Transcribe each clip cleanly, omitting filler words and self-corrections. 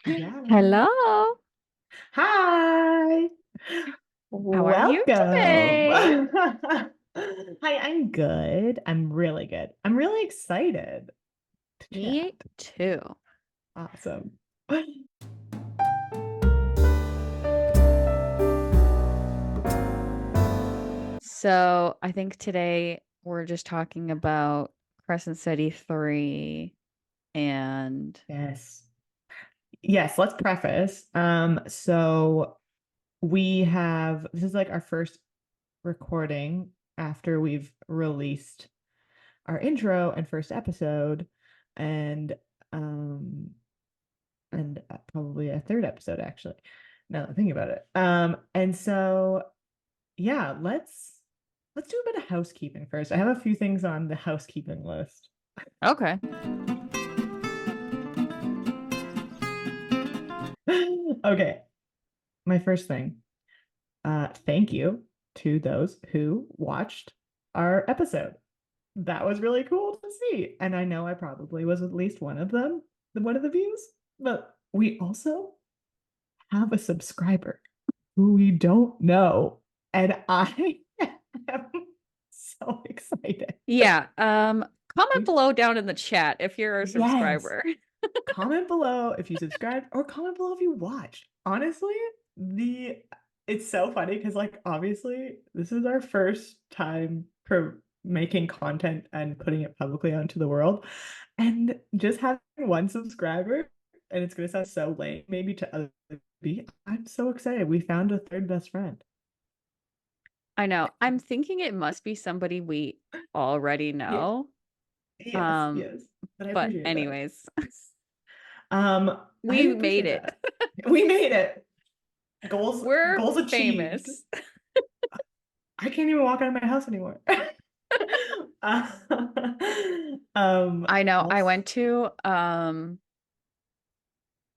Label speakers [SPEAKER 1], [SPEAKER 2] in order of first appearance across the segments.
[SPEAKER 1] Yeah.
[SPEAKER 2] Hello.
[SPEAKER 1] Hi.
[SPEAKER 2] How are you
[SPEAKER 1] Welcome.
[SPEAKER 2] today?
[SPEAKER 1] Hi, I'm good. I'm really good. I'm really excited to chat.
[SPEAKER 2] Me too.
[SPEAKER 1] Awesome.
[SPEAKER 2] So I think today we're just talking about Crescent City 3 and
[SPEAKER 1] Yes. Yes, let's preface. So this is like our first recording after we've released our intro and first episode and um probably a third episode actually. Now that I'm thinking about it. And so yeah, let's do a bit of housekeeping first. I have a few things on the housekeeping list.
[SPEAKER 2] okay.
[SPEAKER 1] Okay, my first thing. Thank you to those who watched our episode. That was really cool to see. And I know I probably was at least one of them, one of the views, but we also have a subscriber who we don't know. And I am so excited.
[SPEAKER 2] Yeah. Comment
[SPEAKER 1] We,
[SPEAKER 2] below down in the chat if you're a
[SPEAKER 1] yes.
[SPEAKER 2] subscriber.
[SPEAKER 1] Comment below if you subscribed or comment below if you watched. Honestly, it's so funny because like obviously this is our first time for making content and putting it publicly onto the world. And just having one subscriber, and it's gonna sound so lame, maybe to other people, I'm so excited. We found a third best friend.
[SPEAKER 2] I know. I'm thinking it must be somebody we already
[SPEAKER 1] Yeah.
[SPEAKER 2] know.
[SPEAKER 1] Yes,
[SPEAKER 2] Um,
[SPEAKER 1] yes. But I
[SPEAKER 2] but
[SPEAKER 1] appreciate that.
[SPEAKER 2] anyways,
[SPEAKER 1] I
[SPEAKER 2] we made
[SPEAKER 1] appreciate
[SPEAKER 2] it.
[SPEAKER 1] that. We made it. Goals
[SPEAKER 2] We're
[SPEAKER 1] goals achieved.
[SPEAKER 2] famous.
[SPEAKER 1] I can't even walk out of my house anymore. uh,
[SPEAKER 2] I know. I
[SPEAKER 1] also,
[SPEAKER 2] went to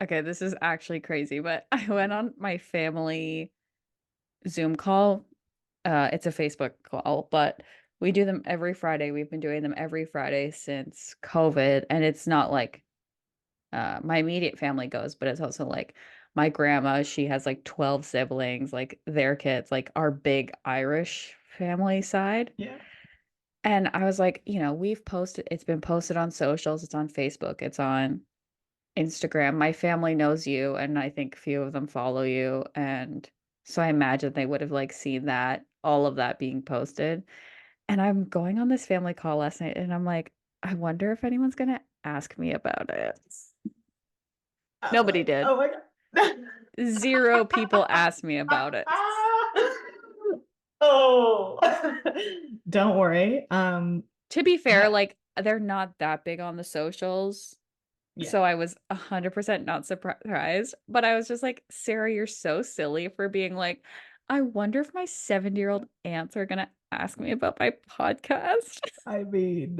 [SPEAKER 2] okay, this is actually crazy, but I went on my family Zoom call. It's a Facebook call, but we do them every Friday. We've been doing them every Friday since COVID, and it's not like my immediate family goes, but it's also like my grandma, she has like 12 siblings, like their kids, like our big Irish family side.
[SPEAKER 1] yeah.
[SPEAKER 2] And I was like, we've posted, it's been posted on socials, it's on Facebook, it's on Instagram. My family knows you, and I think a few of them follow you. And so I imagine they would have like seen that, all of that being posted. And I'm going on this family call last night, and I'm like, I wonder if anyone's gonna ask me about it. Nobody did.
[SPEAKER 1] Oh my God.
[SPEAKER 2] Zero people asked me about it.
[SPEAKER 1] Oh. Don't worry.
[SPEAKER 2] To be fair,
[SPEAKER 1] I,
[SPEAKER 2] like they're not that big on the socials.
[SPEAKER 1] yeah.
[SPEAKER 2] So I was 100% not surprised, but I was just like, Sarah, you're so silly for being like, I wonder if my 70-year-old aunts are gonna ask me about my podcast.
[SPEAKER 1] I mean,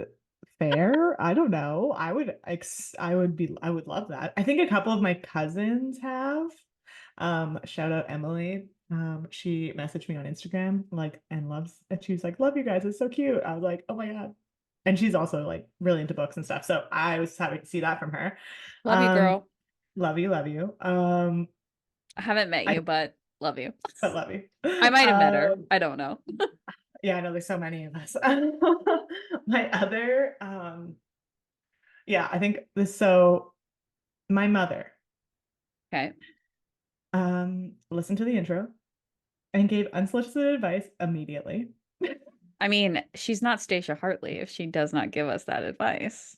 [SPEAKER 1] fair. I don't know. I would love that. I think a couple of my cousins have. Shout out Emily. She messaged me on Instagram, like, and she was like, love you guys, it's so cute. I was like, oh my God. And she's also like really into books and stuff. So I was happy to see that from her.
[SPEAKER 2] Love you,
[SPEAKER 1] Um,
[SPEAKER 2] girl.
[SPEAKER 1] love you, love you.
[SPEAKER 2] I haven't met
[SPEAKER 1] I
[SPEAKER 2] you, but love you.
[SPEAKER 1] but love you.
[SPEAKER 2] I might have met her. I don't know.
[SPEAKER 1] Yeah, I know there's so many of us. My other, yeah, I think this. So my mother,
[SPEAKER 2] Okay.
[SPEAKER 1] listened to the intro and gave unsolicited advice immediately.
[SPEAKER 2] I mean, she's not Stacia Hartley if she does not give us that advice.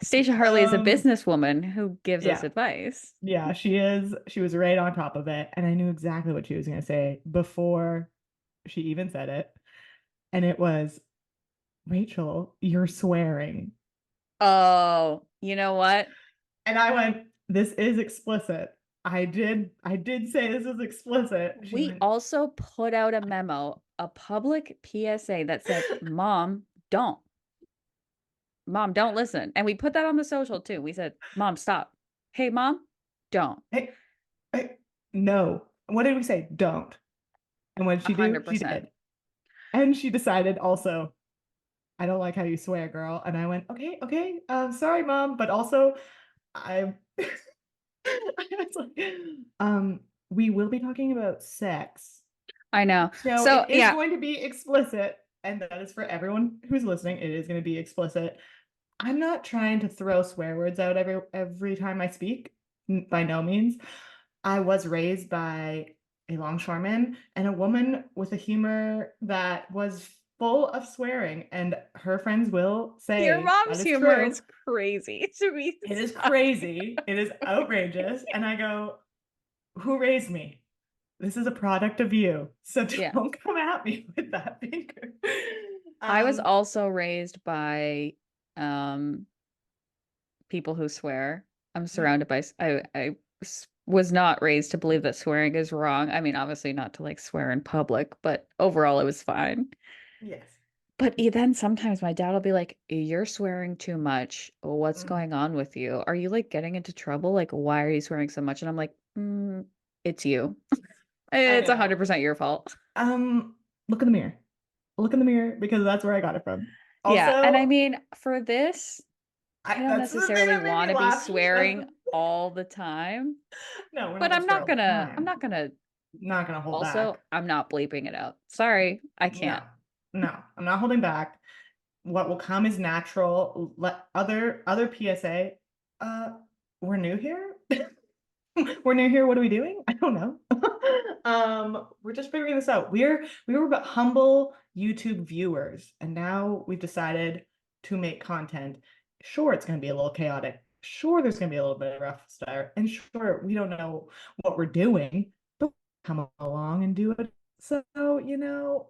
[SPEAKER 2] Stacia Hartley is a
[SPEAKER 1] Um,
[SPEAKER 2] businesswoman who gives us
[SPEAKER 1] yeah,
[SPEAKER 2] advice.
[SPEAKER 1] yeah, she is. She was right on top of it, and I knew exactly what she was going to say before she even said it. And it was, Rachel, you're swearing.
[SPEAKER 2] Oh, you know what?
[SPEAKER 1] And I went, this is explicit. I did say this is explicit. She
[SPEAKER 2] We
[SPEAKER 1] went,
[SPEAKER 2] also put out a memo, a public PSA that said, Mom, don't. Mom, don't listen. And we put that on the social too. We said, Mom, stop. Hey, Mom, don't.
[SPEAKER 1] hey, hey, no. What did we say? Don't. And what did she do? She
[SPEAKER 2] 100%.
[SPEAKER 1] did. And she decided also, I don't like how you swear, girl. And I went, okay, okay. Sorry, mom. But also, I I was we will be talking about sex.
[SPEAKER 2] I know.
[SPEAKER 1] So
[SPEAKER 2] So
[SPEAKER 1] it is going to be explicit, and that is for everyone who's listening. It is going to be explicit. I'm not trying to throw swear words out every time I speak. By no means. I was raised by a longshoreman and a woman with a humor that was full of swearing, and her friends will
[SPEAKER 2] your
[SPEAKER 1] say that
[SPEAKER 2] mom's
[SPEAKER 1] is
[SPEAKER 2] humor
[SPEAKER 1] true.
[SPEAKER 2] is crazy to me.
[SPEAKER 1] It is crazy. It is outrageous. And I go, who raised me? This is a product of you. So
[SPEAKER 2] Yeah.
[SPEAKER 1] don't come at me with that finger.
[SPEAKER 2] I was also raised by people who swear. I'm surrounded by was not raised to believe that swearing is wrong. I mean, obviously not to like swear in public, but overall it was fine.
[SPEAKER 1] Yes.
[SPEAKER 2] But then sometimes my dad will be like, "You're swearing too much. What's going on with you? Are you like getting into trouble? Like, why are you swearing so much?" And I'm like, "It's you.
[SPEAKER 1] I
[SPEAKER 2] It's
[SPEAKER 1] know.
[SPEAKER 2] 100% your fault."
[SPEAKER 1] Look in the mirror. Look in the mirror because that's where I got it from.
[SPEAKER 2] Yeah, and I
[SPEAKER 1] Also,
[SPEAKER 2] mean, for this, I don't
[SPEAKER 1] that's the thing
[SPEAKER 2] necessarily
[SPEAKER 1] that made
[SPEAKER 2] want
[SPEAKER 1] me
[SPEAKER 2] to be
[SPEAKER 1] laugh.
[SPEAKER 2] swearing all the time,
[SPEAKER 1] No, we're not
[SPEAKER 2] but
[SPEAKER 1] gonna swear all the
[SPEAKER 2] I'm
[SPEAKER 1] time.
[SPEAKER 2] not gonna
[SPEAKER 1] Not gonna hold
[SPEAKER 2] also,
[SPEAKER 1] back.
[SPEAKER 2] I'm not bleeping it out. Sorry, I
[SPEAKER 1] No,
[SPEAKER 2] can't.
[SPEAKER 1] no, I'm not holding back. What will come is natural. Let other PSA. Uh, we're new here. We're new here. What are we doing? I don't know. We're just figuring this out. We were but humble YouTube viewers, and now we've decided to make content. Sure, it's going to be a little chaotic. Sure, there's going to be a little bit of rough start, and sure, we don't know what we're doing, but come along and do it. So,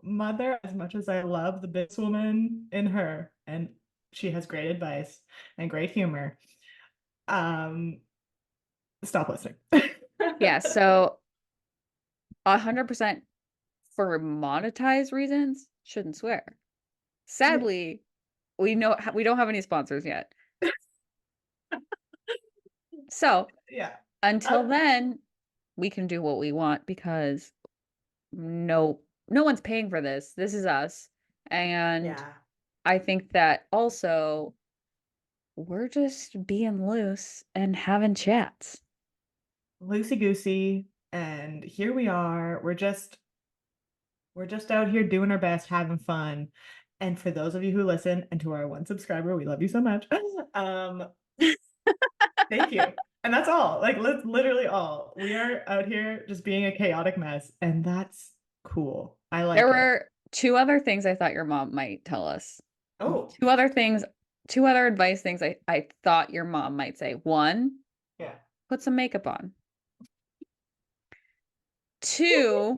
[SPEAKER 1] mother, as much as I love the businesswoman in her, and she has great advice and great humor, um, stop listening.
[SPEAKER 2] Yeah, so 100% for monetized reasons, shouldn't swear. Sadly, we don't have any sponsors yet. So
[SPEAKER 1] Yeah.
[SPEAKER 2] until then, we can do what we want because no one's paying for this. This is us. And
[SPEAKER 1] Yeah.
[SPEAKER 2] I think that also we're just being loose and having chats.
[SPEAKER 1] Loosey goosey. And here we are. We're just out here doing our best, having fun. And for those of you who listen and to our one subscriber, we love you so much. Thank you. And that's all. Like literally all. We are out here just being a chaotic mess, and that's cool. I like
[SPEAKER 2] There
[SPEAKER 1] it.
[SPEAKER 2] were two other things I thought your mom might tell us.
[SPEAKER 1] Oh,
[SPEAKER 2] Two other advice things I thought your mom might say. One,
[SPEAKER 1] yeah.
[SPEAKER 2] put some makeup on. Two,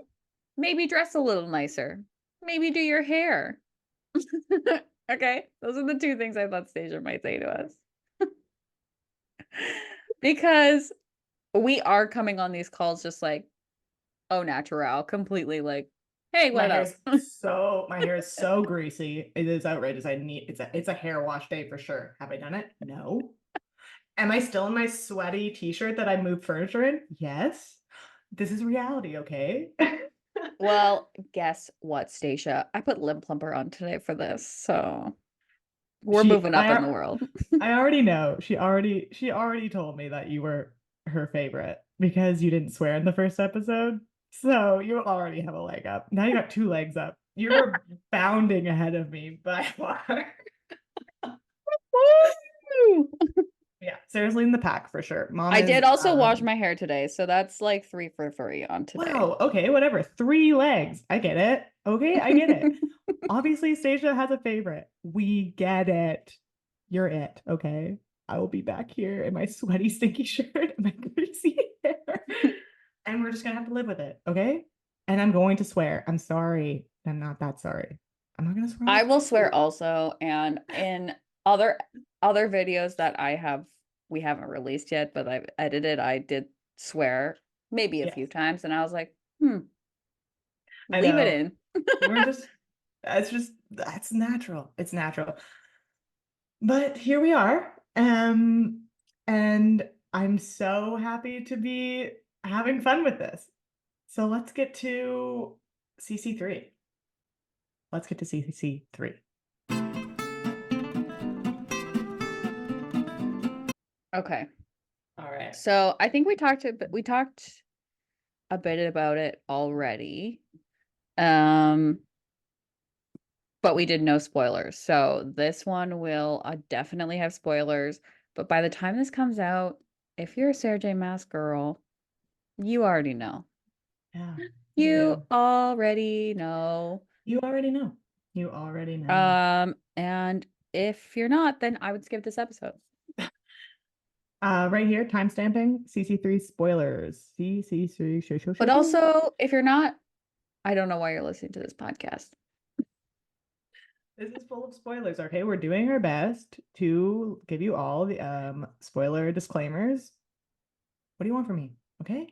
[SPEAKER 2] maybe dress a little nicer. Maybe do your hair. Okay, those are the two things I thought Stacia might say to us. Because we are coming on these calls just like, oh, natural, completely like, hey,
[SPEAKER 1] My
[SPEAKER 2] what
[SPEAKER 1] hair
[SPEAKER 2] up?
[SPEAKER 1] is my hair is so greasy. It is outrageous. It's a hair wash day for sure. Have I done it? No. Am I still in my sweaty t-shirt that I moved furniture in? Yes. This is reality, okay?
[SPEAKER 2] Well, guess what, Stacia? I put lip plumper on today for this, so we're moving up in the world.
[SPEAKER 1] I already know. She already told me that you were her favorite because you didn't swear in the first episode. So you already have a leg up. Now you got two legs up. You're bounding ahead of me by far. Yeah, Sarah's leading the pack for sure. Mom
[SPEAKER 2] I
[SPEAKER 1] is
[SPEAKER 2] did also wash my hair today, so that's like 3 for 3 on today.
[SPEAKER 1] wow, okay, whatever. Three legs. I get it. Okay, I get it. Obviously, Stacia has a favorite. We get it. You're it, okay? I will be back here in my sweaty, stinky shirt and my greasy hair. And we're just gonna have to live with it, okay? And I'm going to swear. I'm sorry. I'm not that sorry. I'm not gonna swear.
[SPEAKER 2] I will swear also, and in other videos that we haven't released yet, but I've edited, I did swear maybe a few times, and I was like, leave it in.
[SPEAKER 1] We're just that's natural. It's natural. But here we are. And I'm so happy to be having fun with this. So let's get to CC3. Let's get to CC3.
[SPEAKER 2] Okay.
[SPEAKER 1] All right.
[SPEAKER 2] So I think we talked a bit about it already. But we did no spoilers. So this one will definitely have spoilers. But by the time this comes out, if you're a Sarah J. Maas girl, you already know.
[SPEAKER 1] Yeah.
[SPEAKER 2] You already know.
[SPEAKER 1] You already know. You already know.
[SPEAKER 2] And if you're not, then I would skip this episode.
[SPEAKER 1] Right here, timestamping CC3 spoilers. CC3 show.
[SPEAKER 2] But also, if you're not, I don't know why you're listening to this podcast.
[SPEAKER 1] This is full of spoilers. Okay, we're doing our best to give you all the spoiler disclaimers. What do you want from me? Okay.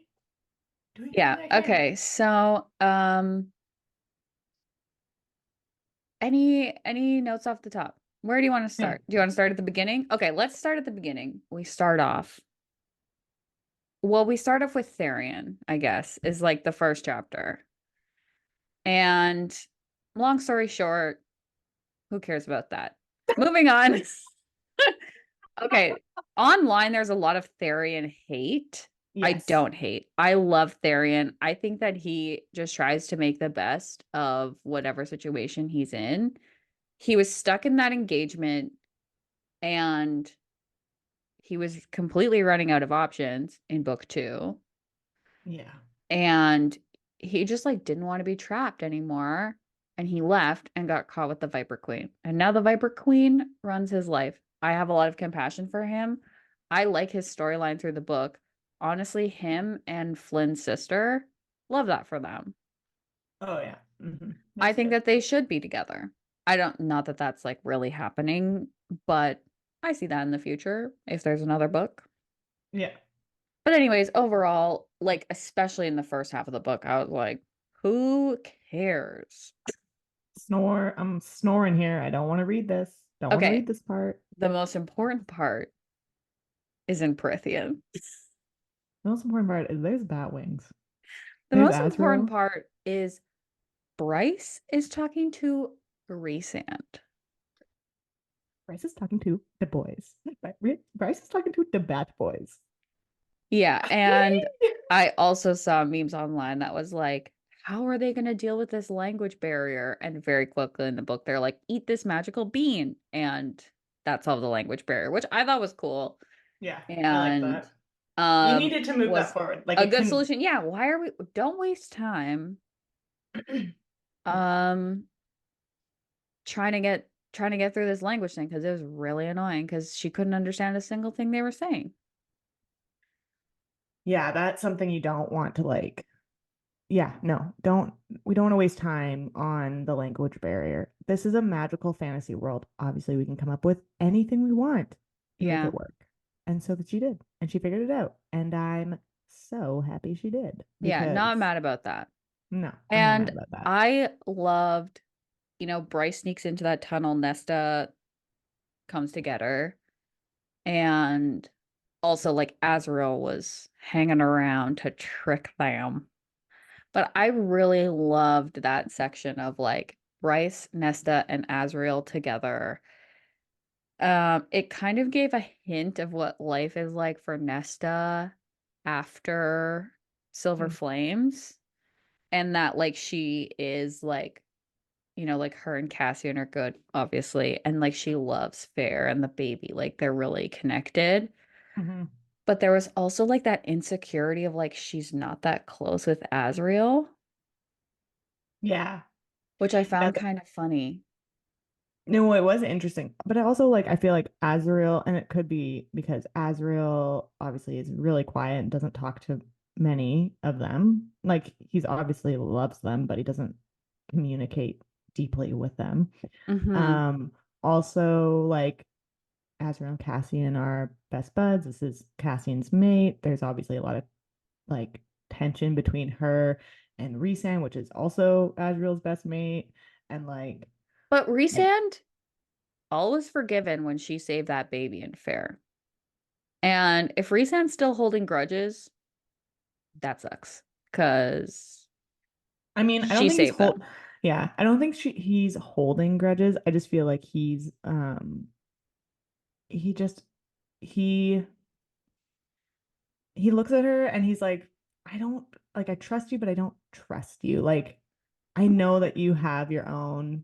[SPEAKER 1] Doing
[SPEAKER 2] Yeah. Okay. So, any notes off the top? Where do you want to start? Do you want to start at the beginning? Okay, let's start at the beginning. We start off. Well, we start off with Tharion, I guess, is like the first chapter. And long story short, who cares about that? Moving on. Okay, online there's a lot of Tharion hate. I don't hate. I love Tharion. I think that he just tries to make the best of whatever situation he's in. He was stuck in that engagement and he was completely running out of options in book 2.
[SPEAKER 1] Yeah.
[SPEAKER 2] And he just like didn't want to be trapped anymore. And he left and got caught with the Viper Queen. And now the Viper Queen runs his life. I have a lot of compassion for him. I like his storyline through the book. Honestly, him and Flynn's sister, love that for them.
[SPEAKER 1] Oh, yeah.
[SPEAKER 2] I think that they should be together. Not that that's like really happening, but I see that in the future if there's another book.
[SPEAKER 1] Yeah.
[SPEAKER 2] But anyways, overall, like especially in the first half of the book, I was like, who cares?
[SPEAKER 1] I'm snoring here. I don't want to read this. Don't want to read this part.
[SPEAKER 2] The most important part is in Prythian.
[SPEAKER 1] The most important part is there's bat wings.
[SPEAKER 2] The most important part is Bryce is talking to Rhysand.
[SPEAKER 1] Bryce is talking to the boys. Bryce is talking to the Bat Boys.
[SPEAKER 2] Yeah, and I also saw memes online that was like, how are they going to deal with this language barrier? And very quickly in the book, they're like, eat this magical bean. And that solved the language barrier, which I thought was cool.
[SPEAKER 1] Yeah,
[SPEAKER 2] and
[SPEAKER 1] I like that. You needed to move that forward. Like
[SPEAKER 2] a good solution. Yeah, don't waste time trying to get through this language thing, because it was really annoying because she couldn't understand a single thing they were saying.
[SPEAKER 1] Yeah, that's something you don't want to like. Yeah, no, we don't want to waste time on the language barrier. This is a magical fantasy world. Obviously, we can come up with anything we want to make it work. And so that she did. And she figured it out. And I'm so happy she did.
[SPEAKER 2] Yeah, not mad about that.
[SPEAKER 1] No.
[SPEAKER 2] And not mad about that. I loved, Bryce sneaks into that tunnel, Nesta comes to get her. And also like Azrael was hanging around to trick them. But I really loved that section of like Bryce, Nesta, and Azrael together. It kind of gave a hint of what life is like for Nesta after Silver Flames. And that like she is like, like her and Cassian are good, obviously. And like she loves Fair and the baby. Like they're really connected. But there was also like that insecurity of like she's not that close with Azrael.
[SPEAKER 1] Yeah.
[SPEAKER 2] Which I found kind of funny.
[SPEAKER 1] No, it was interesting. But I also I feel like Azrael, and it could be because Azrael obviously is really quiet and doesn't talk to many of them. Like he's obviously loves them, but he doesn't communicate deeply with them. Also like Azrael and Cassian are best buds. This is Cassian's mate. There's obviously a lot of like tension between her and Rhysand, which is also Azrael's best mate. And
[SPEAKER 2] but Rhysand all was forgiven when she saved that baby in Fair. And if Rhysand's still holding grudges, that sucks. Cause
[SPEAKER 1] I mean, I don't think I don't think he's holding grudges. I just feel like he's he he looks at her and he's like, I don't like, I trust you, but I don't trust you. Like, I know that you have your own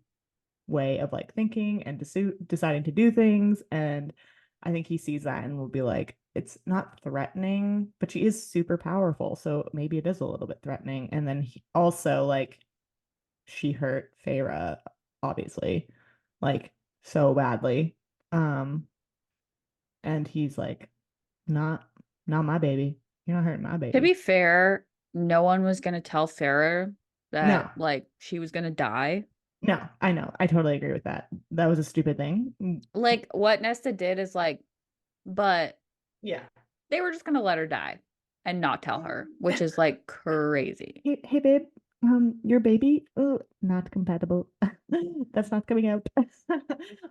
[SPEAKER 1] way of like thinking and deciding to do things. And I think he sees that and will be like, it's not threatening, but she is super powerful. So maybe it is a little bit threatening. And then he also like, she hurt Feyre, obviously, like so badly. Um, and he's like, not my baby. You're not hurting my
[SPEAKER 2] To
[SPEAKER 1] baby.
[SPEAKER 2] be fair, no one was gonna tell Farrah that
[SPEAKER 1] No,
[SPEAKER 2] like she was gonna die.
[SPEAKER 1] no, I know. I totally agree with that. That was a stupid thing.
[SPEAKER 2] Like what Nesta did is like, but
[SPEAKER 1] Yeah.
[SPEAKER 2] they were just gonna let her die and not tell her, which is like crazy.
[SPEAKER 1] Hey, babe, your baby, oh, not compatible. That's not coming out.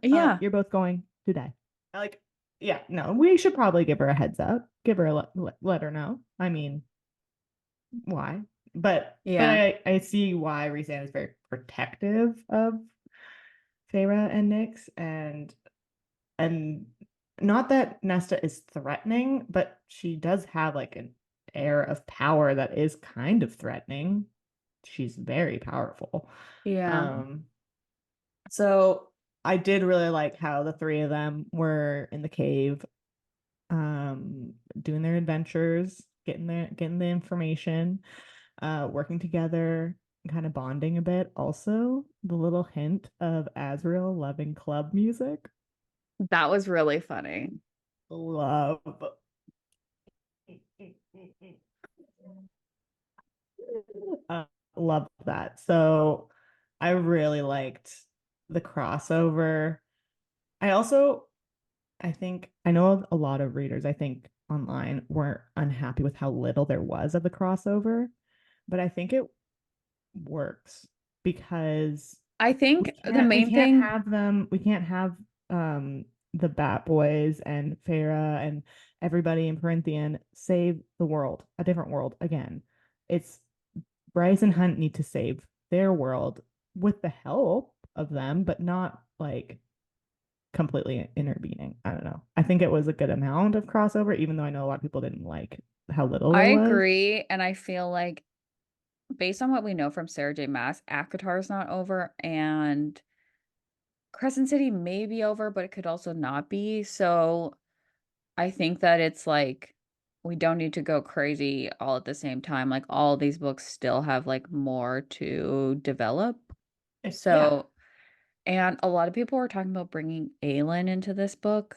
[SPEAKER 2] Yeah.
[SPEAKER 1] You're both going to die. Like, yeah, no, we should probably give her a heads up. Give her a let her know. I mean, why? But
[SPEAKER 2] Yeah.
[SPEAKER 1] I see why Rhysand is very protective of Feyre and Nyx, and not that Nesta is threatening, but she does have like an air of power that is kind of threatening. She's very powerful.
[SPEAKER 2] Yeah.
[SPEAKER 1] So I did really like how the three of them were in the cave, doing their adventures, getting the information, working together, kind of bonding a bit. Also, the little hint of Azriel loving club music.
[SPEAKER 2] That was really funny.
[SPEAKER 1] Love. Uh, love that. So I really liked the crossover. I also, I think, I know a lot of readers, I think online weren't unhappy with how little there was of the crossover, but I think it works because
[SPEAKER 2] I think the main thing,
[SPEAKER 1] we can't have the Bat Boys and Feyre and everybody in Corinthian save the world, a different world again. It's Bryce and Hunt need to save their world with the help of them, but not like completely intervening. I don't know. I think it was a good amount of crossover, even though I know a lot of people didn't like how little
[SPEAKER 2] I
[SPEAKER 1] there was.
[SPEAKER 2] agree, and I feel like based on what we know from Sarah J. Maas, ACOTAR is not over, and Crescent City may be over, but it could also not be. So I think that it's like we don't need to go crazy all at the same time. Like all these books still have like more to develop.
[SPEAKER 1] Yeah,
[SPEAKER 2] So, and a lot of people were talking about bringing Aelin into this book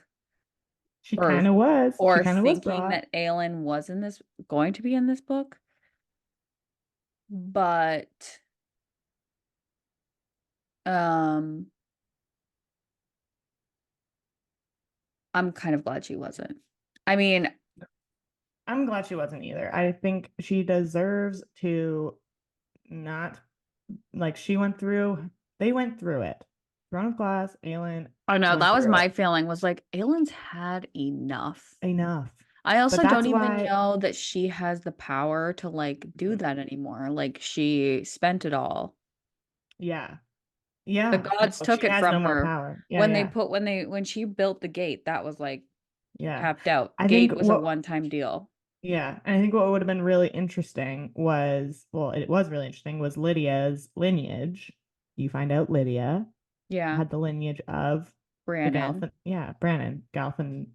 [SPEAKER 1] she
[SPEAKER 2] or
[SPEAKER 1] kind of was. She
[SPEAKER 2] or
[SPEAKER 1] kind of was
[SPEAKER 2] thinking
[SPEAKER 1] brought.
[SPEAKER 2] that Aelin was in this going to be in this book. But um I'm kind of glad she wasn't. I mean,
[SPEAKER 1] I'm glad she wasn't either. I think she deserves to not like they went through it. Throne of Glass, Aelin
[SPEAKER 2] I know
[SPEAKER 1] went
[SPEAKER 2] that was
[SPEAKER 1] through it.
[SPEAKER 2] my feeling was like Aelin's had enough.
[SPEAKER 1] Enough.
[SPEAKER 2] I
[SPEAKER 1] But
[SPEAKER 2] also don't
[SPEAKER 1] that's
[SPEAKER 2] even
[SPEAKER 1] why,
[SPEAKER 2] know that she has the power to like do that anymore. Like she spent it all.
[SPEAKER 1] yeah.
[SPEAKER 2] The
[SPEAKER 1] Yeah.
[SPEAKER 2] gods
[SPEAKER 1] No,
[SPEAKER 2] took
[SPEAKER 1] she
[SPEAKER 2] it
[SPEAKER 1] has no
[SPEAKER 2] from
[SPEAKER 1] more
[SPEAKER 2] her.
[SPEAKER 1] power. Yeah,
[SPEAKER 2] When
[SPEAKER 1] yeah.
[SPEAKER 2] when she built the gate, that was like
[SPEAKER 1] Yeah.
[SPEAKER 2] tapped out.
[SPEAKER 1] I think
[SPEAKER 2] Gate was a one-time deal.
[SPEAKER 1] yeah, and I think what would have been really interesting was, well, it was really interesting, was Lydia's lineage. You find out Lydia
[SPEAKER 2] Yeah.
[SPEAKER 1] had the lineage of the
[SPEAKER 2] Brannon.
[SPEAKER 1] Galthan, yeah, Brannon, Galthenius.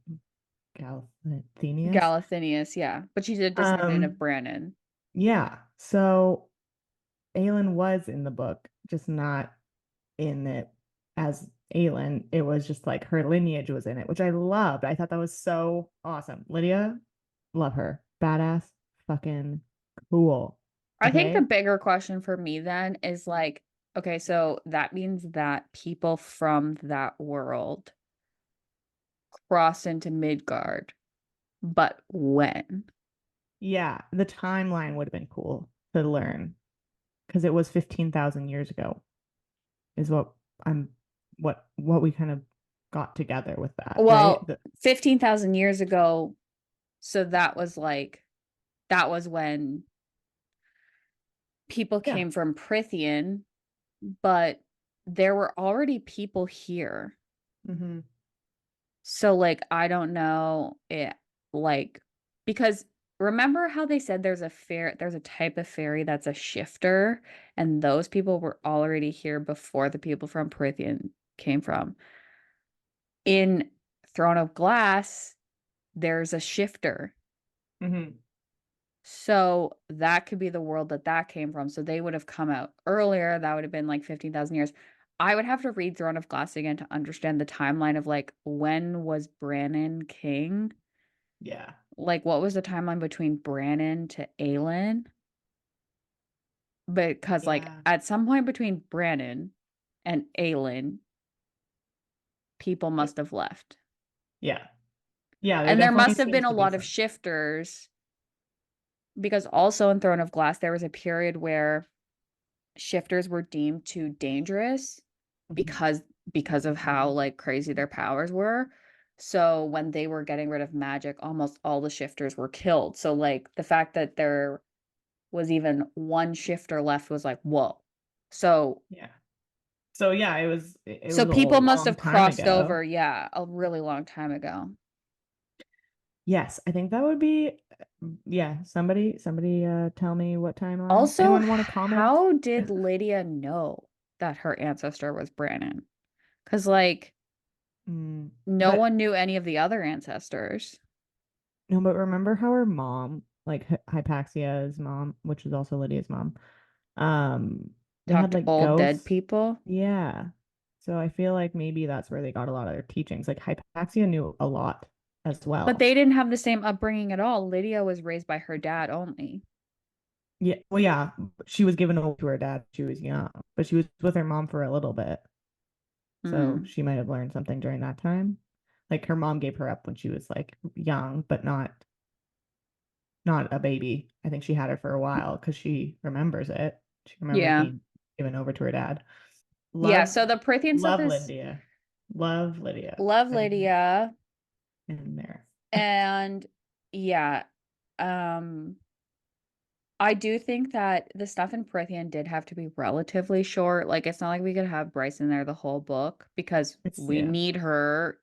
[SPEAKER 2] Galathinius, yeah. But she's a descendant of
[SPEAKER 1] Um,
[SPEAKER 2] Brannon.
[SPEAKER 1] yeah, so Aelin was in the book, just not in it as Aelin. It was just like her lineage was in it, which I loved. I thought that was so awesome. Lydia, love her. Badass, fucking cool.
[SPEAKER 2] I think the
[SPEAKER 1] Okay.
[SPEAKER 2] bigger question for me then is like, okay, so that means that people from that world crossed into Midgard, but when?
[SPEAKER 1] Yeah, the timeline would have been cool to learn because it was 15,000 years ago, is I'm what we kind of got together with that, right?
[SPEAKER 2] Well, 15,000 years ago, so that was when people
[SPEAKER 1] Yeah.
[SPEAKER 2] came from Prithian, but there were already people here.
[SPEAKER 1] Hmm.
[SPEAKER 2] So like I don't know it like because remember how they said there's a type of fairy that's a shifter, and those people were already here before the people from Prythian came from. In Throne of Glass, there's a shifter.
[SPEAKER 1] Mm-hmm.
[SPEAKER 2] So that could be the world that came from. So they would have come out earlier. That would have been like 15,000 years. I would have to read Throne of Glass again to understand the timeline of like when was Brannon king?
[SPEAKER 1] Yeah.
[SPEAKER 2] Like what was the timeline between Brannon to Aelin? Because like
[SPEAKER 1] Yeah.
[SPEAKER 2] at some point between Brannon and Aelin, people must have left.
[SPEAKER 1] Yeah. Yeah.
[SPEAKER 2] And there
[SPEAKER 1] definitely
[SPEAKER 2] must have been
[SPEAKER 1] seems
[SPEAKER 2] a
[SPEAKER 1] to be
[SPEAKER 2] lot of
[SPEAKER 1] some.
[SPEAKER 2] shifters because also in Throne of Glass, there was a period where shifters were deemed too dangerous
[SPEAKER 1] Mhm.
[SPEAKER 2] because of how like crazy their powers were. So when they were getting rid of magic, almost all the shifters were killed. So like the fact that there was even one shifter left was like, whoa. So
[SPEAKER 1] Yeah. So yeah, it
[SPEAKER 2] so
[SPEAKER 1] was a
[SPEAKER 2] people must
[SPEAKER 1] long
[SPEAKER 2] have
[SPEAKER 1] time
[SPEAKER 2] crossed
[SPEAKER 1] ago.
[SPEAKER 2] over, yeah, a really long time ago.
[SPEAKER 1] Yes, I think that would be yeah, somebody tell me what timeline.
[SPEAKER 2] Also,
[SPEAKER 1] Anyone want to comment?
[SPEAKER 2] how did Lydia know that her ancestor was Brannon? Because like no
[SPEAKER 1] But
[SPEAKER 2] one knew any of the other ancestors.
[SPEAKER 1] no, but remember how her mom, like Hypaxia's mom, which is also Lydia's mom, they
[SPEAKER 2] Talk
[SPEAKER 1] had
[SPEAKER 2] to
[SPEAKER 1] like
[SPEAKER 2] old dead
[SPEAKER 1] ghosts.
[SPEAKER 2] people.
[SPEAKER 1] Yeah. So I feel like maybe that's where they got a lot of their teachings. Like Hypaxia knew a lot as
[SPEAKER 2] But
[SPEAKER 1] well.
[SPEAKER 2] they didn't have the same upbringing at all. Lydia was raised by her dad only.
[SPEAKER 1] Yeah, well, yeah, she was given over to her dad. She was young, but she was with her mom for a little bit. So
[SPEAKER 2] Mm.
[SPEAKER 1] she might have learned something during that time. Like her mom gave her up when she was like young, but not a baby. I think she had her for a while because she remembers it. She remembers
[SPEAKER 2] Yeah.
[SPEAKER 1] being given over to her dad.
[SPEAKER 2] Yeah.
[SPEAKER 1] Love,
[SPEAKER 2] So the Prythian stuff
[SPEAKER 1] love
[SPEAKER 2] is
[SPEAKER 1] Lydia. Love Lydia.
[SPEAKER 2] love
[SPEAKER 1] I mean,
[SPEAKER 2] Lydia.
[SPEAKER 1] in there.
[SPEAKER 2] And yeah. Um, I do think that the stuff in Prythian did have to be relatively short. Like it's not like we could have Bryce in there the whole book because
[SPEAKER 1] It's
[SPEAKER 2] we need her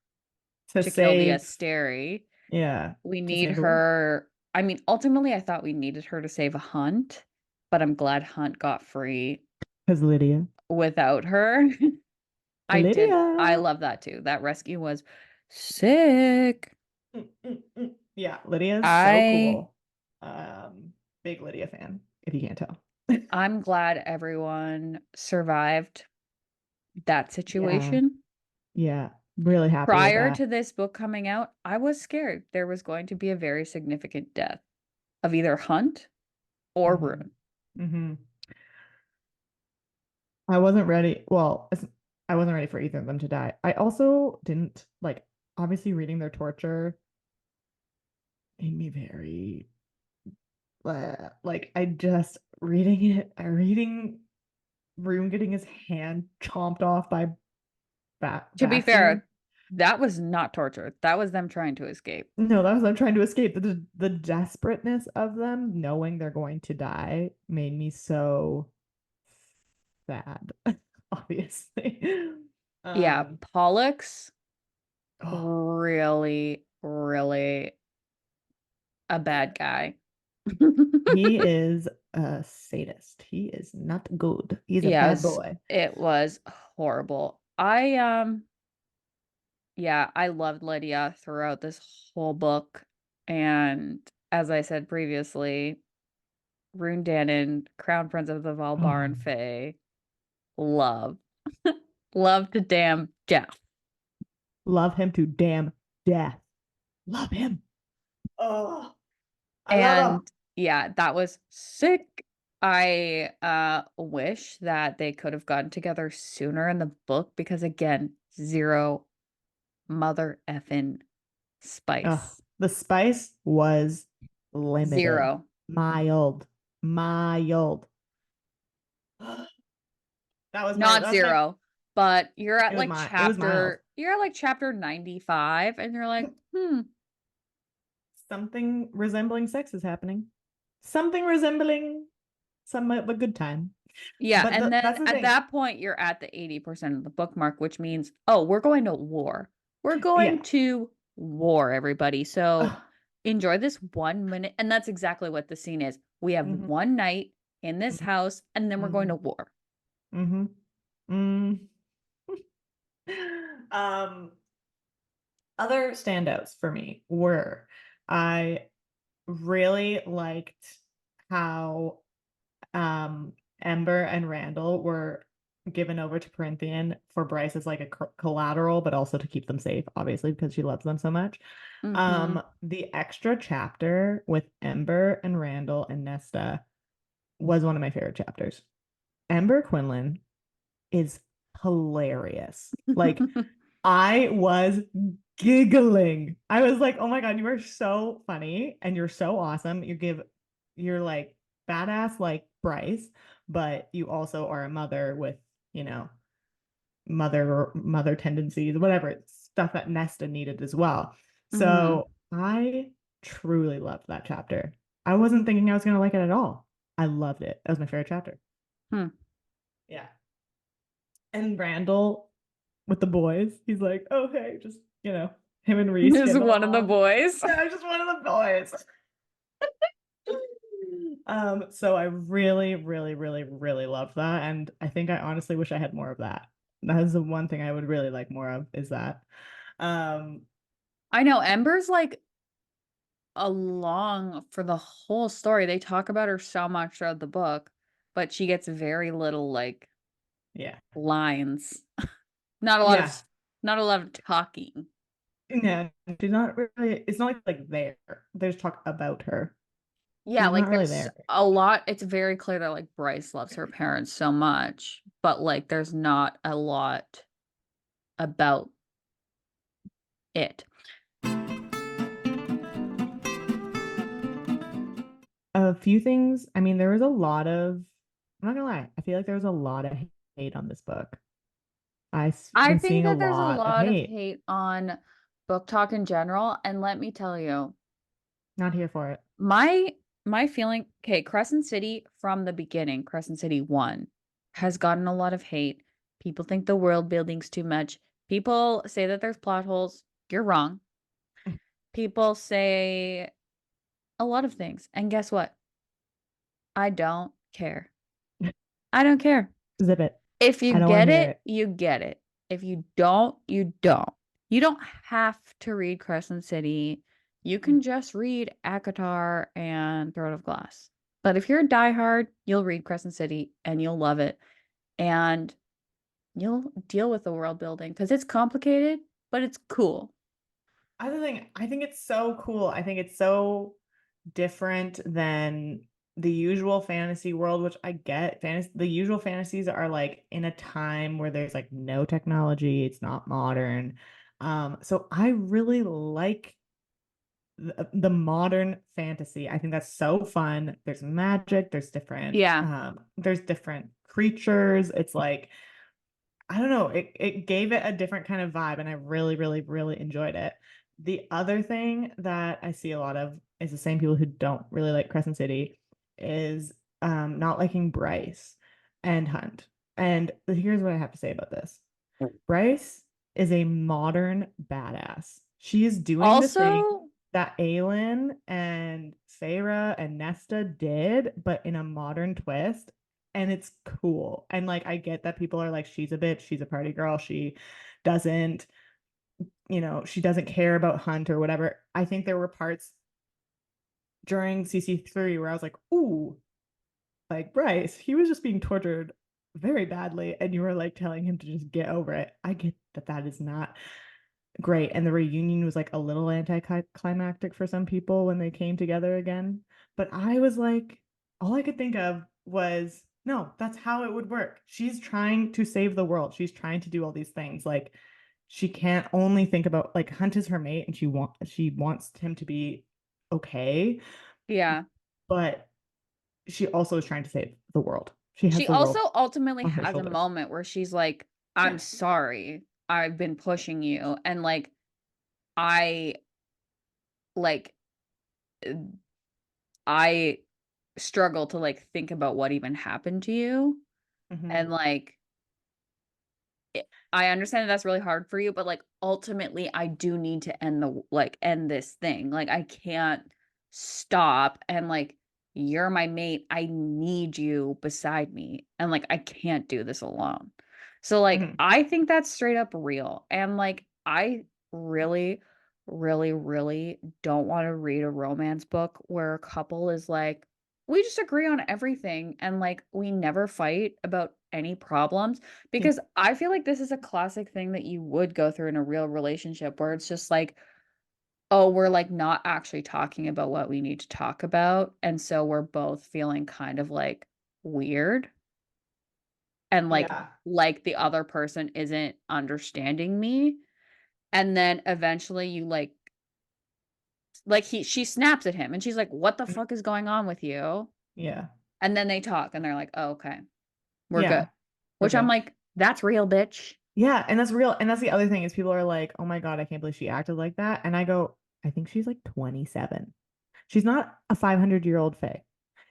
[SPEAKER 1] to
[SPEAKER 2] to kill the
[SPEAKER 1] save,
[SPEAKER 2] Asteri.
[SPEAKER 1] yeah,
[SPEAKER 2] We
[SPEAKER 1] to
[SPEAKER 2] need
[SPEAKER 1] save who?
[SPEAKER 2] her. I mean, ultimately, I thought we needed her to save Hunt, but I'm glad Hunt got free
[SPEAKER 1] Because Lydia.
[SPEAKER 2] without her. I did. I
[SPEAKER 1] Lydia.
[SPEAKER 2] love that too. That rescue was sick.
[SPEAKER 1] Yeah, Lydia's so
[SPEAKER 2] I
[SPEAKER 1] cool. Big Lydia fan, if you can't tell.
[SPEAKER 2] I'm glad everyone survived that
[SPEAKER 1] Yeah,
[SPEAKER 2] situation.
[SPEAKER 1] yeah, really happy with
[SPEAKER 2] Prior
[SPEAKER 1] that.
[SPEAKER 2] to this book coming out, I was scared there was going to be a very significant death of either Hunt or
[SPEAKER 1] hmm
[SPEAKER 2] Ruhn.
[SPEAKER 1] hmm I wasn't ready. Well, I wasn't ready for either of them to die. I also didn't like, obviously, reading their torture made me very, like, I just reading Ruhn getting his hand chomped off by
[SPEAKER 2] To be
[SPEAKER 1] Bastion.
[SPEAKER 2] fair, that was not torture. That was them trying to escape.
[SPEAKER 1] No, that was them trying to escape. The desperateness of them knowing they're going to die made me so sad, obviously.
[SPEAKER 2] Yeah,
[SPEAKER 1] Um,
[SPEAKER 2] Pollux,
[SPEAKER 1] oh,
[SPEAKER 2] really, really a bad guy.
[SPEAKER 1] he is a sadist. He is not good. He's a bad
[SPEAKER 2] Yes,
[SPEAKER 1] boy.
[SPEAKER 2] it was horrible. Yeah, I loved Lydia throughout this whole book. And as I said previously, Ruhn Dannon, Crown Prince of the
[SPEAKER 1] Oh,
[SPEAKER 2] Valbaran Fae, love. Love to damn death.
[SPEAKER 1] love him to damn death. Love him. Oh, I love him.
[SPEAKER 2] And yeah, that was sick. I wish that they could have gotten together sooner in the book because again, zero mother effing
[SPEAKER 1] Oh,
[SPEAKER 2] spice.
[SPEAKER 1] the spice was limited,
[SPEAKER 2] Zero.
[SPEAKER 1] mild, mild.
[SPEAKER 2] Not
[SPEAKER 1] That's my
[SPEAKER 2] zero, but you're at like
[SPEAKER 1] it was mild.
[SPEAKER 2] chapter 95 and you're like,
[SPEAKER 1] Something resembling sex is happening. Something resembling some of a good time.
[SPEAKER 2] yeah,
[SPEAKER 1] But
[SPEAKER 2] and then
[SPEAKER 1] that's the
[SPEAKER 2] at
[SPEAKER 1] thing.
[SPEAKER 2] that point you're at the 80% of the bookmark, which means, oh, we're going to war. We're going
[SPEAKER 1] Yeah.
[SPEAKER 2] to war, everybody. So
[SPEAKER 1] Ugh,
[SPEAKER 2] enjoy this 1 minute. And that's exactly what the scene is. We have one night in this house, and then we're going to war.
[SPEAKER 1] Other standouts for me were, I really liked how Ember and Randall were given over to Corinthian for Bryce as like a collateral, but also to keep them safe, obviously, because she loves them so much. The extra chapter with Ember and Randall and Nesta was one of my favorite chapters. Ember Quinlan is hilarious. Like, I was giggling. I was like, oh my God, you are so funny and you're so awesome. You're like badass like Bryce, but you also are a mother with, you know, mother tendencies, whatever stuff that Nesta needed as well. So I truly loved that chapter. I wasn't thinking I was gonna like it at all. I loved it. That was my favorite chapter. Yeah. And Randall with the boys, he's like, oh hey, just him and Reese.
[SPEAKER 2] Is one of the boys.
[SPEAKER 1] Yeah, just one of the boys. So I really, really, really, really loved that. And I think I honestly wish I had more of that. That is the one thing I would really like more of, is that.
[SPEAKER 2] I know Ember's like along for the whole story. They talk about her so much throughout the book, but she gets very little lines. Not a lot of talking.
[SPEAKER 1] Yeah, she's not really, it's not like there. There's talk about her.
[SPEAKER 2] Yeah,
[SPEAKER 1] she's
[SPEAKER 2] like
[SPEAKER 1] not really
[SPEAKER 2] there's
[SPEAKER 1] there.
[SPEAKER 2] a lot. It's very clear that like Bryce loves her parents so much, but like there's not a lot about it.
[SPEAKER 1] A few things. I mean, there was a lot of, I'm not gonna lie, I feel like there was a lot of hate on this book. I've
[SPEAKER 2] I
[SPEAKER 1] been
[SPEAKER 2] think
[SPEAKER 1] seeing a
[SPEAKER 2] that there's a
[SPEAKER 1] lot of
[SPEAKER 2] lot of
[SPEAKER 1] hate.
[SPEAKER 2] hate on book talk in general, and let me tell you,
[SPEAKER 1] Not here for it.
[SPEAKER 2] my feeling, okay, Crescent City from the beginning, Crescent City 1 has gotten a lot of hate. People think the world building's too much. People say that there's plot holes. You're wrong. People say a lot of things. And guess what? I don't care. I don't care.
[SPEAKER 1] Zip it.
[SPEAKER 2] If you
[SPEAKER 1] I don't want
[SPEAKER 2] get
[SPEAKER 1] to hear
[SPEAKER 2] it,
[SPEAKER 1] it.
[SPEAKER 2] you get it. If you don't, you don't. You don't have to read Crescent City. You can just read ACOTAR and Throne of Glass. But if you're a diehard, you'll read Crescent City and you'll love it. And you'll deal with the world building because it's complicated, but it's cool.
[SPEAKER 1] Other thing, I think it's so cool. I think it's so different than the usual fantasy world, which I get. The usual fantasies are like in a time where there's like no technology, it's not modern. So I really like the modern fantasy. I think that's so fun. There's magic, there's different creatures. It's like, I don't know, it gave it a different kind of vibe, and I really, really, really enjoyed it. The other thing that I see a lot of is the same people who don't really like Crescent City is not liking Bryce and Hunt. And here's what I have to say about this. Bryce is a modern badass. She is doing the thing
[SPEAKER 2] Also,
[SPEAKER 1] that Aelin and Feyre and Nesta did, but in a modern twist. And it's cool. And like, I get that people are like, she's a bitch, she's a party girl, doesn't, she doesn't care about Hunt or whatever. I think there were parts during CC3 where I was like, ooh, like Bryce, he was just being tortured very badly. And you were like telling him to just get over it. I get that that is not great. And the reunion was like a little anticlimactic for some people when they came together again. But I was like, all I could think of was, no, that's how it would work. She's trying to save the world. She's trying to do all these things. Like, she can't only think about, like, Hunt is her mate and she wants him to be okay.
[SPEAKER 2] yeah.
[SPEAKER 1] But she also is trying to save the world. She has
[SPEAKER 2] She
[SPEAKER 1] the world
[SPEAKER 2] also ultimately
[SPEAKER 1] on her
[SPEAKER 2] has a
[SPEAKER 1] shoulders.
[SPEAKER 2] moment where she's like, I'm sorry. I've been pushing you. And like, I like, I struggle to like think about what even happened to you.
[SPEAKER 1] Mhm.
[SPEAKER 2] And like, I understand that that's really hard for you, but, like, ultimately, I do need to end this thing. Like, I can't stop and, like, you're my mate. I need you beside me, and, like, I can't do this alone. So, like,
[SPEAKER 1] Mhm.
[SPEAKER 2] I think that's straight up real, and, like, I really, really, really don't wanna read a romance book where a couple is like, "We just agree on everything, and, like, we never fight about any problems."
[SPEAKER 1] Yeah.
[SPEAKER 2] Because I feel like this is a classic thing that you would go through in a real relationship where it's just like, "Oh, we're, like, not actually talking about what we need to talk about, and so we're both feeling kind of, like, weird, and,
[SPEAKER 1] Yeah.
[SPEAKER 2] like the other person isn't understanding me." And then eventually you, she snaps at him, and she's like, "What the
[SPEAKER 1] Mhm.
[SPEAKER 2] fuck is going on with you?"
[SPEAKER 1] Yeah.
[SPEAKER 2] And then they talk, and they're like, "Oh, okay. We're good."
[SPEAKER 1] Yeah. We're
[SPEAKER 2] Which I'm
[SPEAKER 1] good.
[SPEAKER 2] like, "That's real, bitch."
[SPEAKER 1] Yeah, and that's real. And that's the other thing is people are like, "Oh my God, I can't believe she acted like that." And I go, I think she's like 27. She's not a 500-year-old Fae.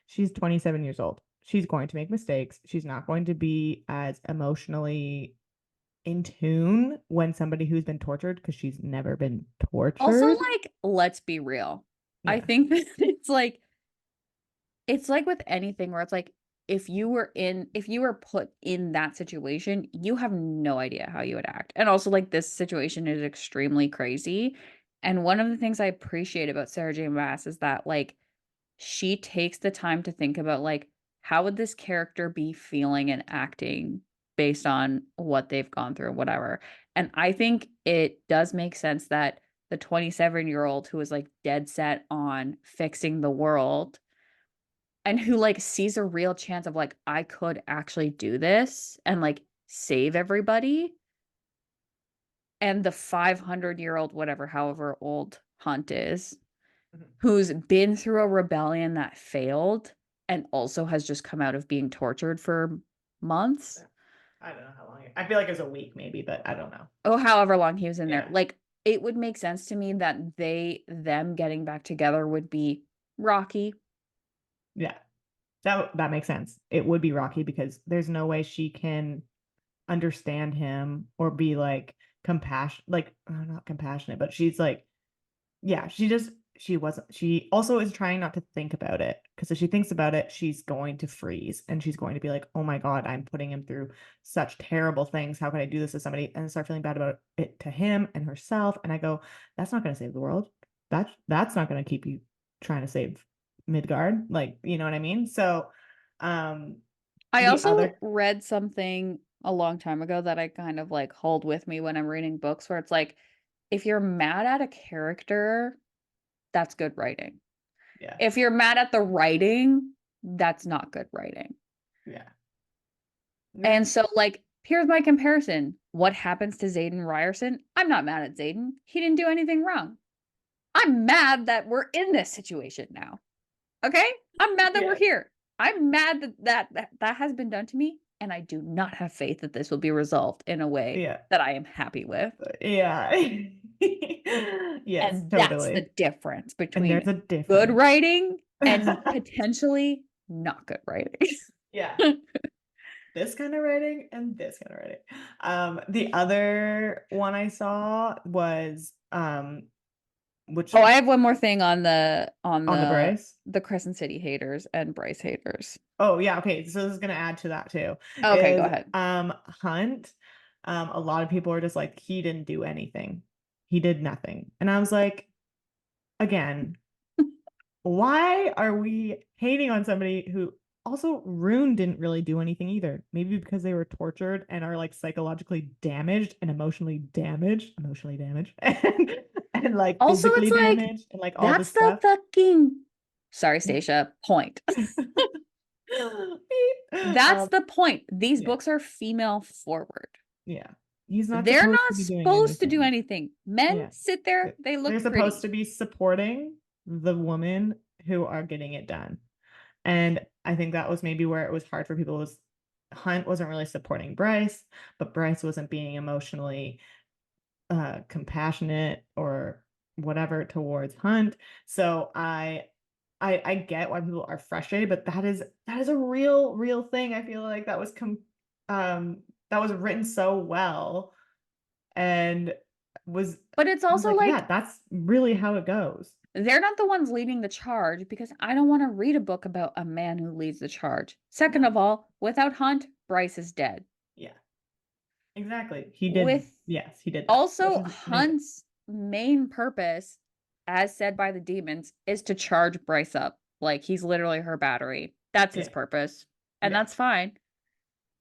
[SPEAKER 1] She's 27 years old. She's going to make mistakes. She's not going to be as emotionally in tune when somebody who's been tortured because she's never been
[SPEAKER 2] Also,
[SPEAKER 1] tortured.
[SPEAKER 2] like, let's be real. I
[SPEAKER 1] Yeah.
[SPEAKER 2] think that it's like with anything where it's like, if you were put in that situation, you have no idea how you would act. And also, like, this situation is extremely crazy. And one of the things I appreciate about Sarah J. Maas is that, like, she takes the time to think about, like, how would this character be feeling and acting based on what they've gone through, whatever. And I think it does make sense that the 27-year-old who is, like, dead set on fixing the world and who, like, sees a real chance of, like, I could actually do this and, like, save everybody, and the 500-year-old, whatever, however old Hunt is,
[SPEAKER 1] Mhm.
[SPEAKER 2] who's been through a rebellion that failed and also has just come out of being tortured for months.
[SPEAKER 1] I don't know how long. I feel like it was a week maybe, but I don't know.
[SPEAKER 2] Oh, however long he was in there.
[SPEAKER 1] Yeah.
[SPEAKER 2] Like, it would make sense to me that them getting back together would be rocky.
[SPEAKER 1] Yeah. That makes sense. It would be Rocky because there's no way she can understand him or be like compassion like not compassionate, but she's like, yeah, she also is trying not to think about it because if she thinks about it, she's going to freeze and she's going to be like, oh my God, I'm putting him through such terrible things. How could I do this to somebody? And start feeling bad about it to him and herself. And I go, that's not going to save the world. That's not going to keep you trying to save Midgard. Like, you know what I mean? So, um,
[SPEAKER 2] I
[SPEAKER 1] the
[SPEAKER 2] also
[SPEAKER 1] other,
[SPEAKER 2] read something a long time ago that I kind of, like, hold with me when I'm reading books where it's like, if you're mad at a character, that's good writing.
[SPEAKER 1] yeah,
[SPEAKER 2] If you're mad at the writing, that's not good writing.
[SPEAKER 1] yeah, yeah,
[SPEAKER 2] And so, like, here's my comparison. What happens to Xaden Ryerson? I'm not mad at Xaden. He didn't do anything wrong. I'm mad that we're in this situation now. Okay? I'm mad that we're
[SPEAKER 1] yeah,
[SPEAKER 2] here. I'm mad that has been done to me, and I do not have faith that this will be resolved in a way
[SPEAKER 1] yeah,
[SPEAKER 2] that I am happy with.
[SPEAKER 1] yeah. Yes,
[SPEAKER 2] And that's the
[SPEAKER 1] totally.
[SPEAKER 2] difference
[SPEAKER 1] And there's
[SPEAKER 2] between
[SPEAKER 1] a
[SPEAKER 2] good
[SPEAKER 1] difference.
[SPEAKER 2] writing and potentially not good writing.
[SPEAKER 1] Yeah. This kind of writing and this kind of writing. The other one I saw was which
[SPEAKER 2] Oh, I have one more thing on
[SPEAKER 1] on the Bryce.
[SPEAKER 2] the Crescent City haters and Bryce haters.
[SPEAKER 1] Oh yeah, okay. So this is gonna add to that too.
[SPEAKER 2] Okay, go
[SPEAKER 1] Is
[SPEAKER 2] ahead.
[SPEAKER 1] Hunt. A lot of people are just like, he didn't do anything. He did nothing. And I was like, again, why are we hating on somebody who also Ruhn didn't really do anything either? Maybe because they were tortured and are like psychologically damaged and emotionally damaged, and like
[SPEAKER 2] Also, it's
[SPEAKER 1] physically
[SPEAKER 2] like,
[SPEAKER 1] damaged and like all
[SPEAKER 2] that's
[SPEAKER 1] this
[SPEAKER 2] the
[SPEAKER 1] stuff.
[SPEAKER 2] fucking sorry, Stacia, point. That's
[SPEAKER 1] um,
[SPEAKER 2] the point. These
[SPEAKER 1] yeah,
[SPEAKER 2] books are female forward.
[SPEAKER 1] yeah. He's not
[SPEAKER 2] They're
[SPEAKER 1] supposed
[SPEAKER 2] not
[SPEAKER 1] to be doing
[SPEAKER 2] supposed to do
[SPEAKER 1] anything.
[SPEAKER 2] anything. Men
[SPEAKER 1] Yeah.
[SPEAKER 2] sit there, they
[SPEAKER 1] They're
[SPEAKER 2] look
[SPEAKER 1] supposed to
[SPEAKER 2] pretty.
[SPEAKER 1] be supporting the woman who are getting it done. And I think that was maybe where it was hard for people was Hunt wasn't really supporting Bryce, but Bryce wasn't being emotionally compassionate or whatever towards Hunt. So I get why people are frustrated, but that is a real thing. I feel like that was that was written so well and
[SPEAKER 2] But it's
[SPEAKER 1] I was
[SPEAKER 2] also
[SPEAKER 1] like,
[SPEAKER 2] like
[SPEAKER 1] yeah, that's really how it goes.
[SPEAKER 2] they're not the ones leading the charge because I don't want to read a book about a man who leads the charge. Second
[SPEAKER 1] No.
[SPEAKER 2] of all, without Hunt, Bryce is dead.
[SPEAKER 1] Yeah, exactly. He did.
[SPEAKER 2] With
[SPEAKER 1] Yes, he did that, which
[SPEAKER 2] also
[SPEAKER 1] is amazing.
[SPEAKER 2] Hunt's main purpose, as said by the demons, is to charge Bryce up. Like he's literally her battery. That's his
[SPEAKER 1] Yeah,
[SPEAKER 2] purpose. And
[SPEAKER 1] yeah,
[SPEAKER 2] that's fine.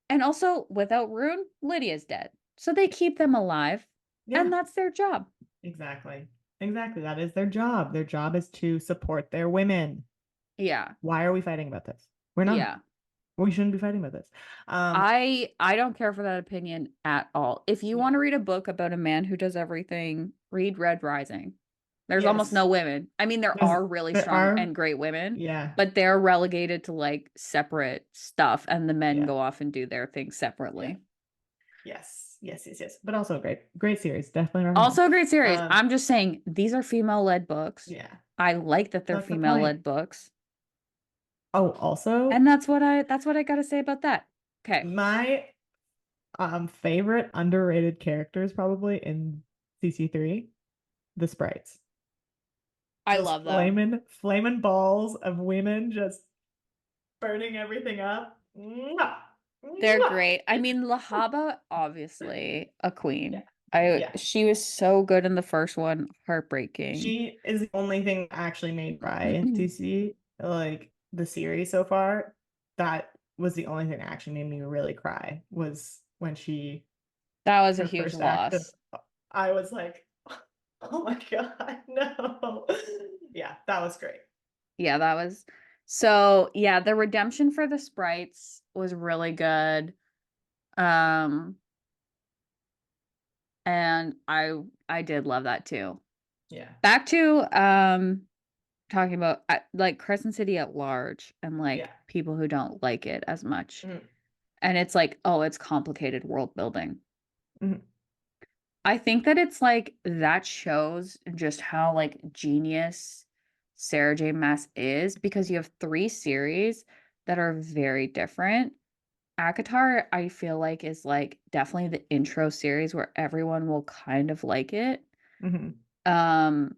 [SPEAKER 2] And also, without Ruhn, Lydia's dead. So they keep them alive,
[SPEAKER 1] yeah.
[SPEAKER 2] and that's their job.
[SPEAKER 1] Exactly. Exactly. That is their job. Their job is to support their women.
[SPEAKER 2] Yeah.
[SPEAKER 1] Why are we fighting about this? We're not.
[SPEAKER 2] Yeah.
[SPEAKER 1] We shouldn't be fighting about this.
[SPEAKER 2] I don't care for that opinion at all. If you want
[SPEAKER 1] Yeah.
[SPEAKER 2] to read a book about a man who does everything, read Red Rising. There's almost
[SPEAKER 1] Yes.
[SPEAKER 2] no women. I mean, there
[SPEAKER 1] There's,
[SPEAKER 2] are really
[SPEAKER 1] there
[SPEAKER 2] strong
[SPEAKER 1] are.
[SPEAKER 2] and great women,
[SPEAKER 1] Yeah.
[SPEAKER 2] but they're relegated to like separate stuff, and the men
[SPEAKER 1] Yeah.
[SPEAKER 2] go off and do their things
[SPEAKER 1] Yeah.
[SPEAKER 2] separately.
[SPEAKER 1] Yes. Yes. Yes. Yes. But also great series. Definitely recommend.
[SPEAKER 2] Also, a great series.
[SPEAKER 1] Um.
[SPEAKER 2] I'm just saying these are female-led books.
[SPEAKER 1] Yeah.
[SPEAKER 2] I like that they're
[SPEAKER 1] That's the point.
[SPEAKER 2] female-led books.
[SPEAKER 1] Oh, also,
[SPEAKER 2] And that's what I gotta say about that. Okay.
[SPEAKER 1] my favorite underrated characters probably in CC3, the sprites.
[SPEAKER 2] I
[SPEAKER 1] Those
[SPEAKER 2] love them.
[SPEAKER 1] flaming balls of women just burning everything up. Mwah!
[SPEAKER 2] They're
[SPEAKER 1] Mwah!
[SPEAKER 2] great. I mean, Lahaba, obviously a
[SPEAKER 1] Yeah.
[SPEAKER 2] queen.
[SPEAKER 1] Yeah.
[SPEAKER 2] She was so good in the first one, heartbreaking.
[SPEAKER 1] She is the only thing that actually made Rye DC, like the series so far. That was the only thing that actually made me really cry was when she
[SPEAKER 2] That was a
[SPEAKER 1] her
[SPEAKER 2] huge
[SPEAKER 1] first act of
[SPEAKER 2] loss.
[SPEAKER 1] I was like, oh my God, no. Yeah, that was great.
[SPEAKER 2] Yeah, that was so yeah, the redemption for the sprites was really good. Um and I did love that too.
[SPEAKER 1] Yeah.
[SPEAKER 2] Back to talking about like Crescent City at large and
[SPEAKER 1] Yeah.
[SPEAKER 2] like people who don't like it as much.
[SPEAKER 1] Mhm.
[SPEAKER 2] And it's like, oh, it's complicated world building.
[SPEAKER 1] Mhm.
[SPEAKER 2] I think that it's like that shows just how like genius Sarah J. Maas is because you have three series that are very different. ACOTAR, I feel like, is like definitely the intro series where everyone will kind of like it.
[SPEAKER 1] Mhm.
[SPEAKER 2] Um,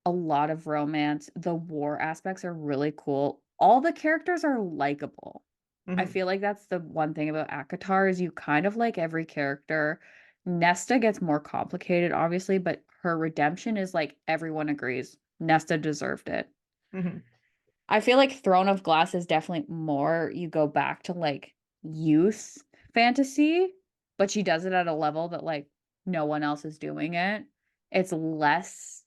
[SPEAKER 2] a lot of romance. The war aspects are really cool. All the characters are likable. I
[SPEAKER 1] Mhm.
[SPEAKER 2] feel like that's the one thing about ACOTAR is you kind of like every character. Nesta gets more complicated, obviously, but her redemption is like everyone agrees. Nesta deserved it.
[SPEAKER 1] Mhm.
[SPEAKER 2] I feel like Throne of Glass is definitely more you go back to like youth fantasy, but she does it at a level that like no one else is doing it. It's less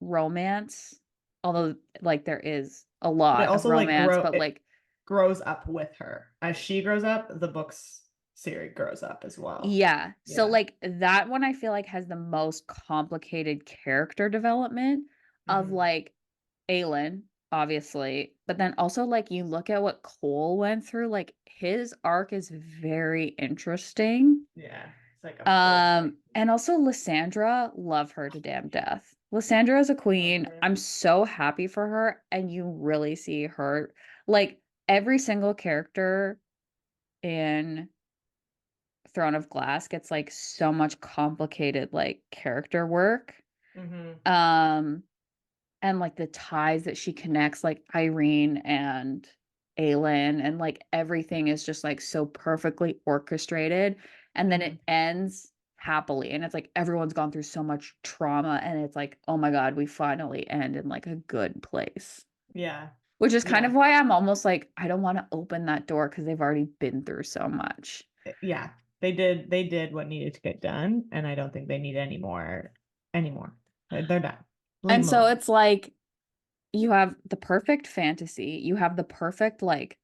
[SPEAKER 2] romance, although like there is a
[SPEAKER 1] But it
[SPEAKER 2] lot of
[SPEAKER 1] also like
[SPEAKER 2] romance, but
[SPEAKER 1] it
[SPEAKER 2] like
[SPEAKER 1] grows up with her. As she grows up, the books series grows up as well.
[SPEAKER 2] yeah. So
[SPEAKER 1] Yeah.
[SPEAKER 2] like that one I feel like has the most complicated character development of
[SPEAKER 1] Mhm.
[SPEAKER 2] like Aelin, obviously, but then also like you look at what Cole went through, like his arc is very interesting.
[SPEAKER 1] Yeah. It's like a full fight.
[SPEAKER 2] And also Lysandra, love her to damn death. Lysandra is a
[SPEAKER 1] Love
[SPEAKER 2] queen.
[SPEAKER 1] her.
[SPEAKER 2] I'm so happy for her, and you really see her like every single character in Throne of Glass gets like so much complicated like character work.
[SPEAKER 1] Mhm.
[SPEAKER 2] Um and like the ties that she connects like Irene and Aelin and like everything is just like so perfectly orchestrated and then
[SPEAKER 1] Mhm.
[SPEAKER 2] it ends happily and it's like everyone's gone through so much trauma and it's like oh my god we finally end in like a good place,
[SPEAKER 1] Yeah.
[SPEAKER 2] which is kind of
[SPEAKER 1] Yeah.
[SPEAKER 2] why I'm almost like I don't want to open that door because they've already been through so much.
[SPEAKER 1] Yeah. They did what needed to get done, and I don't think they need any more anymore. They're done. Leave
[SPEAKER 2] And
[SPEAKER 1] them
[SPEAKER 2] so
[SPEAKER 1] alone.
[SPEAKER 2] it's like you have the perfect fantasy, you have the perfect like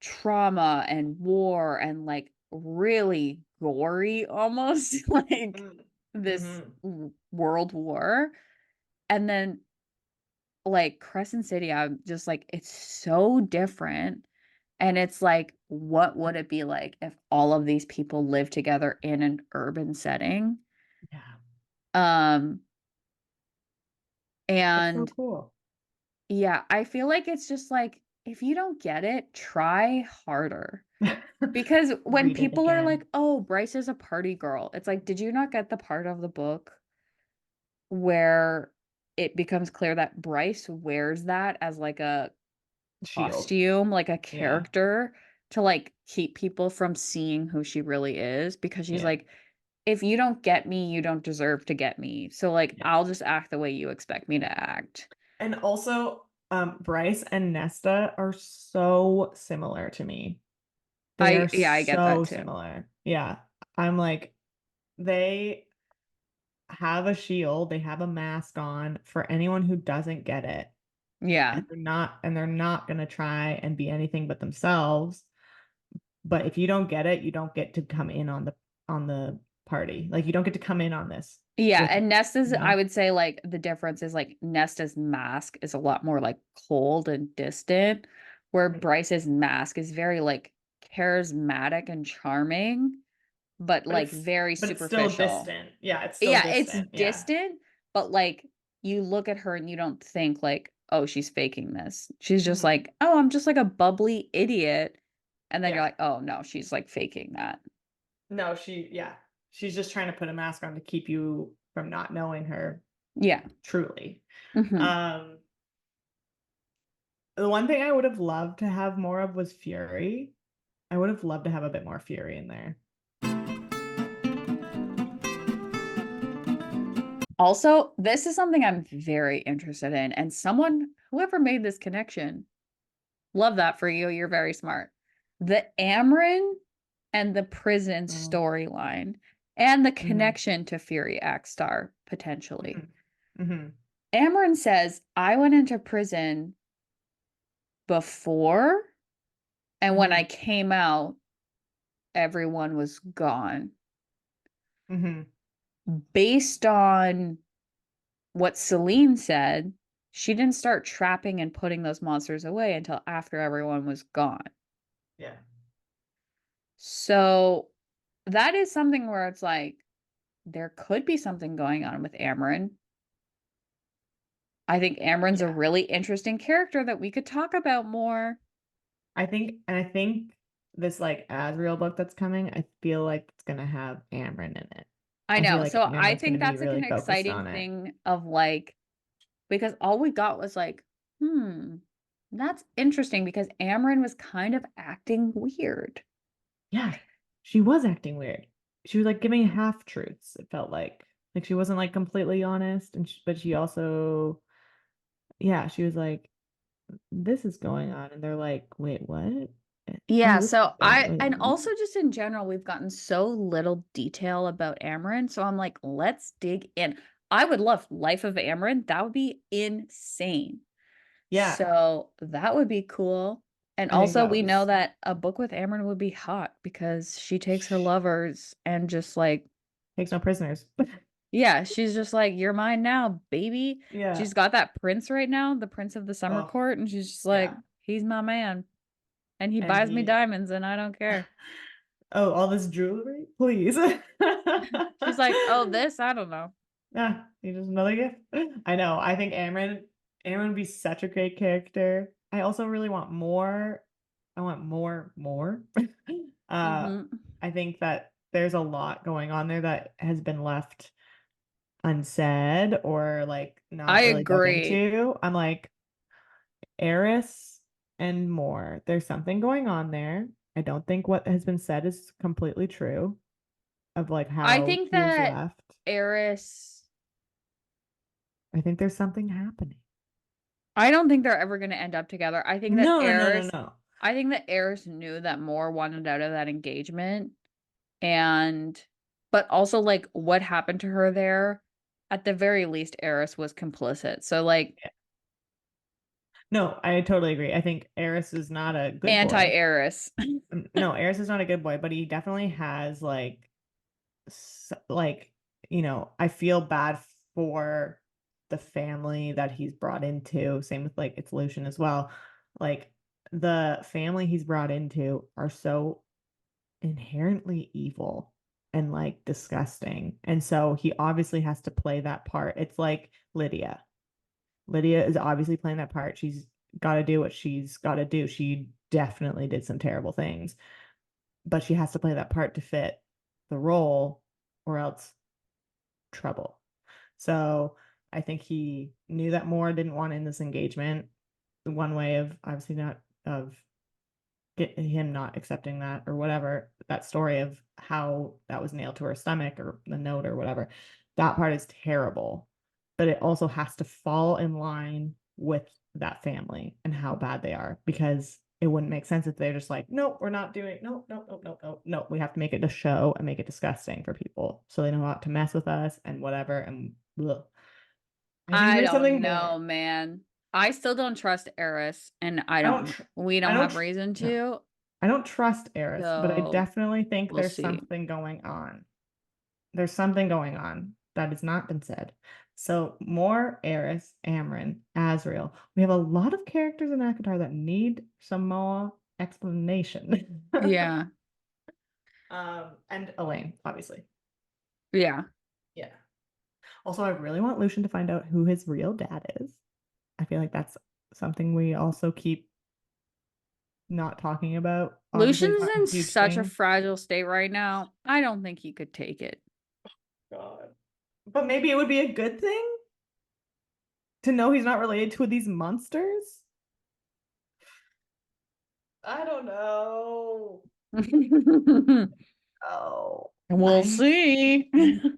[SPEAKER 2] trauma and war and like really gory almost like this
[SPEAKER 1] Mm-hmm.
[SPEAKER 2] world war. And then like Crescent City, I'm just like, it's so different. And it's like, what would it be like if all of these people live together in an urban setting?
[SPEAKER 1] Yeah.
[SPEAKER 2] Um,
[SPEAKER 1] That's so
[SPEAKER 2] and
[SPEAKER 1] cool.
[SPEAKER 2] yeah, I feel like it's just like, if you don't get it, try harder. Because when
[SPEAKER 1] Read it
[SPEAKER 2] people are
[SPEAKER 1] again.
[SPEAKER 2] like, "Oh, Bryce is a party girl," it's like, did you not get the part of the book where it becomes clear that Bryce wears that as like a
[SPEAKER 1] Shield.
[SPEAKER 2] costume, like a
[SPEAKER 1] Yeah.
[SPEAKER 2] character to like keep people from seeing who she really is? Because she's
[SPEAKER 1] Yeah.
[SPEAKER 2] like, if you don't get me, you don't deserve to get me. So like
[SPEAKER 1] Yeah.
[SPEAKER 2] I'll just act the way you expect me to act.
[SPEAKER 1] And also, Bryce and Nesta are so similar to me. They are
[SPEAKER 2] Yeah, I get that
[SPEAKER 1] so
[SPEAKER 2] too.
[SPEAKER 1] similar. Yeah. I'm like, they have a shield, they have a mask on for anyone who doesn't get it.
[SPEAKER 2] Yeah.
[SPEAKER 1] And they're not gonna try and be anything but themselves. But if you don't get it, you don't get to come in on the party. Like you don't get to come in on this
[SPEAKER 2] Yeah,
[SPEAKER 1] with,
[SPEAKER 2] and Nesta's,
[SPEAKER 1] you
[SPEAKER 2] I
[SPEAKER 1] know?
[SPEAKER 2] would say like the difference is like Nesta's mask is a lot more like cold and distant, where
[SPEAKER 1] Right.
[SPEAKER 2] Bryce's mask is very like charismatic and charming, but
[SPEAKER 1] But
[SPEAKER 2] like
[SPEAKER 1] it's
[SPEAKER 2] very
[SPEAKER 1] but it's still
[SPEAKER 2] superficial.
[SPEAKER 1] distant. Yeah, it's still
[SPEAKER 2] Yeah, it's
[SPEAKER 1] distant. Yeah.
[SPEAKER 2] distant, but like you look at her and you don't think like, oh, she's faking this. She's just
[SPEAKER 1] Mhm.
[SPEAKER 2] like, oh, I'm just like a bubbly idiot. And then you're
[SPEAKER 1] Yeah.
[SPEAKER 2] like, oh no, she's like faking that.
[SPEAKER 1] No, yeah. She's just trying to put a mask on to keep you from not knowing her
[SPEAKER 2] Yeah.
[SPEAKER 1] truly.
[SPEAKER 2] Hmm.
[SPEAKER 1] Um, the one thing I would have loved to have more of was Fury. I would have loved to have a bit more Fury in there.
[SPEAKER 2] Also, this is something I'm very interested in. And someone, whoever made this connection, love that for you. You're very smart. The Amryn and the prison
[SPEAKER 1] Oh.
[SPEAKER 2] storyline and the
[SPEAKER 1] Mm-hmm.
[SPEAKER 2] connection to Fury Star potentially.
[SPEAKER 1] Mm-hmm. Mm-hmm.
[SPEAKER 2] Amryn says, I went into prison before, and when
[SPEAKER 1] Mm-hmm.
[SPEAKER 2] I came out, everyone was gone.
[SPEAKER 1] Mm-hmm.
[SPEAKER 2] Based on what Celine said, she didn't start trapping and putting those monsters away until after everyone was gone.
[SPEAKER 1] Yeah.
[SPEAKER 2] So that is something where it's like there could be something going on with Amryn. I think Amryn's a
[SPEAKER 1] Yeah.
[SPEAKER 2] really interesting character that we could talk about more.
[SPEAKER 1] I think this like Asriel book that's coming, I feel like it's gonna have Amryn in it.
[SPEAKER 2] I
[SPEAKER 1] I feel
[SPEAKER 2] know.
[SPEAKER 1] like
[SPEAKER 2] So I
[SPEAKER 1] Amryn's gonna
[SPEAKER 2] think
[SPEAKER 1] be
[SPEAKER 2] that's like
[SPEAKER 1] really
[SPEAKER 2] an
[SPEAKER 1] focused
[SPEAKER 2] exciting
[SPEAKER 1] on it.
[SPEAKER 2] thing of like, because all we got was like, that's interesting because Amryn was kind of acting weird.
[SPEAKER 1] Yeah, she was acting weird. She was like giving half truths. It felt like she wasn't like completely honest, but she also, yeah, she was like, "This is going on," and they're like, "Wait, what? Oh,
[SPEAKER 2] Yeah,
[SPEAKER 1] this is
[SPEAKER 2] so
[SPEAKER 1] going.
[SPEAKER 2] I
[SPEAKER 1] Wait,
[SPEAKER 2] and
[SPEAKER 1] what?"
[SPEAKER 2] also just in general, we've gotten so little detail about Amryn. So I'm like, let's dig in. I would love Life of Amryn. That would be insane.
[SPEAKER 1] Yeah,
[SPEAKER 2] So that would be cool. And
[SPEAKER 1] I think
[SPEAKER 2] also
[SPEAKER 1] that
[SPEAKER 2] we know
[SPEAKER 1] was.
[SPEAKER 2] that a book with Amryn would be hot because she takes her lovers and just like,
[SPEAKER 1] Takes no prisoners.
[SPEAKER 2] yeah, she's just like, you're mine now, baby.
[SPEAKER 1] Yeah.
[SPEAKER 2] She's got that prince right now, the prince of the summer
[SPEAKER 1] Oh,
[SPEAKER 2] court, and she's just like,
[SPEAKER 1] yeah.
[SPEAKER 2] he's my man. And he
[SPEAKER 1] And
[SPEAKER 2] buys me
[SPEAKER 1] he.
[SPEAKER 2] diamonds and I don't care.
[SPEAKER 1] Oh, all this jewelry, please.
[SPEAKER 2] She's like, oh, this, I don't know.
[SPEAKER 1] Yeah, you just another gift. I know. I think Amryn would be such a great character. I also really want more. I want more. Uh,
[SPEAKER 2] Hmm.
[SPEAKER 1] I think that there's a lot going on there that has been left unsaid or like
[SPEAKER 2] I
[SPEAKER 1] not really dug
[SPEAKER 2] agree.
[SPEAKER 1] into. I'm like, Eris and more. There's something going on there. I don't think what has been said is completely true of like
[SPEAKER 2] I
[SPEAKER 1] how
[SPEAKER 2] think
[SPEAKER 1] he was
[SPEAKER 2] that
[SPEAKER 1] left.
[SPEAKER 2] Eris,
[SPEAKER 1] I think there's something happening.
[SPEAKER 2] I don't think they're ever going to end up together.
[SPEAKER 1] No, no, no, no, no.
[SPEAKER 2] I think that Eris knew that Moore wanted out of that engagement. And, but also like what happened to her there, at the very least, Eris was complicit. So like
[SPEAKER 1] Yeah. No, I totally agree. I think Eris is not a good boy.
[SPEAKER 2] anti-Eris.
[SPEAKER 1] No, Eris is not a good boy, but he definitely has like, I feel bad for the family that he's brought into. Same with like it's Lucian as well. Like the family he's brought into are so inherently evil and like disgusting. And so he obviously has to play that part. It's like Lidia. Lidia is obviously playing that part. She's got to do what she's got to do. She definitely did some terrible things. but she has to play that part to fit the role, or else trouble. So I think he knew that Moore didn't want in this engagement. One way of obviously not of him not accepting that or whatever, that story of how that was nailed to her stomach or the note or whatever, that part is terrible. But it also has to fall in line with that family and how bad they are, because it wouldn't make sense if they're just like, no, we're not doing, no, no, no, no, no, no. We have to make it a show and make it disgusting for people so they know not to mess with us and whatever. And ugh.
[SPEAKER 2] I
[SPEAKER 1] there's
[SPEAKER 2] don't
[SPEAKER 1] something
[SPEAKER 2] know,
[SPEAKER 1] more.
[SPEAKER 2] man. I still don't trust Eris, and we
[SPEAKER 1] I
[SPEAKER 2] don't
[SPEAKER 1] don't,
[SPEAKER 2] have reason
[SPEAKER 1] no,
[SPEAKER 2] to.
[SPEAKER 1] I don't trust Eris, but I
[SPEAKER 2] So
[SPEAKER 1] definitely think
[SPEAKER 2] we'll
[SPEAKER 1] there's
[SPEAKER 2] see.
[SPEAKER 1] something going on. There's something going on that has not been said. So more Eris, Amren, Azriel. We have a lot of characters in ACOTAR that need some more explanation.
[SPEAKER 2] Yeah.
[SPEAKER 1] And Elaine, obviously.
[SPEAKER 2] Yeah.
[SPEAKER 1] Yeah. Also, I really want Lucian to find out who his real dad is. I feel like that's something we also keep not talking about. Obviously, it's
[SPEAKER 2] Lucian's
[SPEAKER 1] not a
[SPEAKER 2] in
[SPEAKER 1] huge
[SPEAKER 2] such a
[SPEAKER 1] thing.
[SPEAKER 2] fragile state right now. I don't think he could take it.
[SPEAKER 1] God. But maybe it would be a good thing to know he's not related to these monsters. I don't know. Oh,
[SPEAKER 2] We'll see.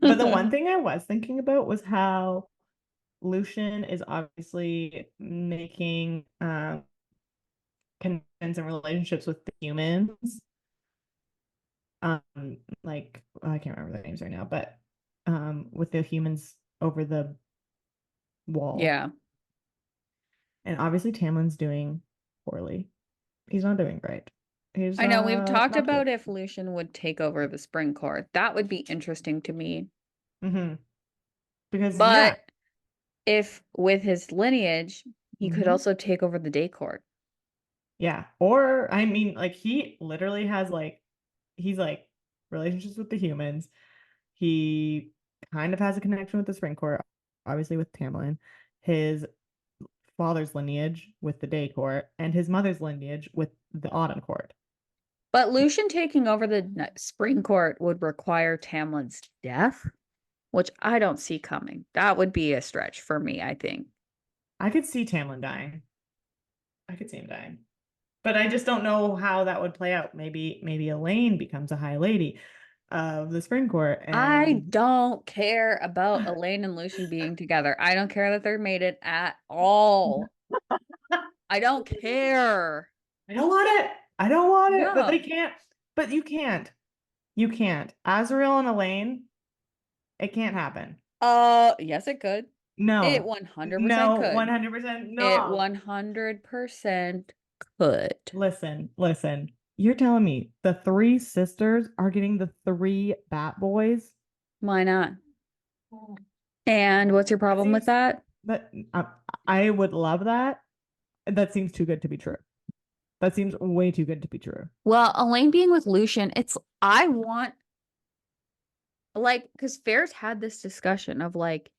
[SPEAKER 1] but the one thing I was thinking about was how Lucian is obviously making connections and relationships with the humans. Like I can't remember their names right now, but with the humans over the wall.
[SPEAKER 2] Yeah.
[SPEAKER 1] And obviously Tamlin's doing poorly. He's not doing great. He's
[SPEAKER 2] I know we've talked
[SPEAKER 1] not good.
[SPEAKER 2] about if Lucian would take over the spring court. That would be interesting to me.
[SPEAKER 1] Because yeah,
[SPEAKER 2] But if with his lineage, he could
[SPEAKER 1] Mhm.
[SPEAKER 2] also take over the day court.
[SPEAKER 1] Yeah. Or I mean, like he literally has like he's like relationships with the humans. He kind of has a connection with the spring court, obviously with Tamlin. His father's lineage with the day court, and his mother's lineage with the autumn court.
[SPEAKER 2] But Lucian taking over the spring court would require Tamlin's death, which I don't see coming. That would be a stretch for me, I think.
[SPEAKER 1] I could see Tamlin dying. I could see him dying. But I just don't know how that would play out. Maybe Elaine becomes a high lady of the spring court,
[SPEAKER 2] I
[SPEAKER 1] and
[SPEAKER 2] don't care about Elaine and Lucian being together. I don't care that they're mated at all. I don't care.
[SPEAKER 1] I don't want it. I don't want it. But they
[SPEAKER 2] No.
[SPEAKER 1] can't. But you can't. You can't. Azrael and Elaine, it can't happen.
[SPEAKER 2] Yes, it could. It
[SPEAKER 1] No.
[SPEAKER 2] 100%
[SPEAKER 1] No,
[SPEAKER 2] could.
[SPEAKER 1] 100%
[SPEAKER 2] It
[SPEAKER 1] no.
[SPEAKER 2] 100% could.
[SPEAKER 1] Listen. You're telling me the three sisters are getting the three Bat Boys?
[SPEAKER 2] Why not? And what's your problem with that?
[SPEAKER 1] But I would love that. That seems too good to be true. That seems way too good to be true.
[SPEAKER 2] Well, Elaine being with Lucian, I want, like, because Ferris had this discussion of, like,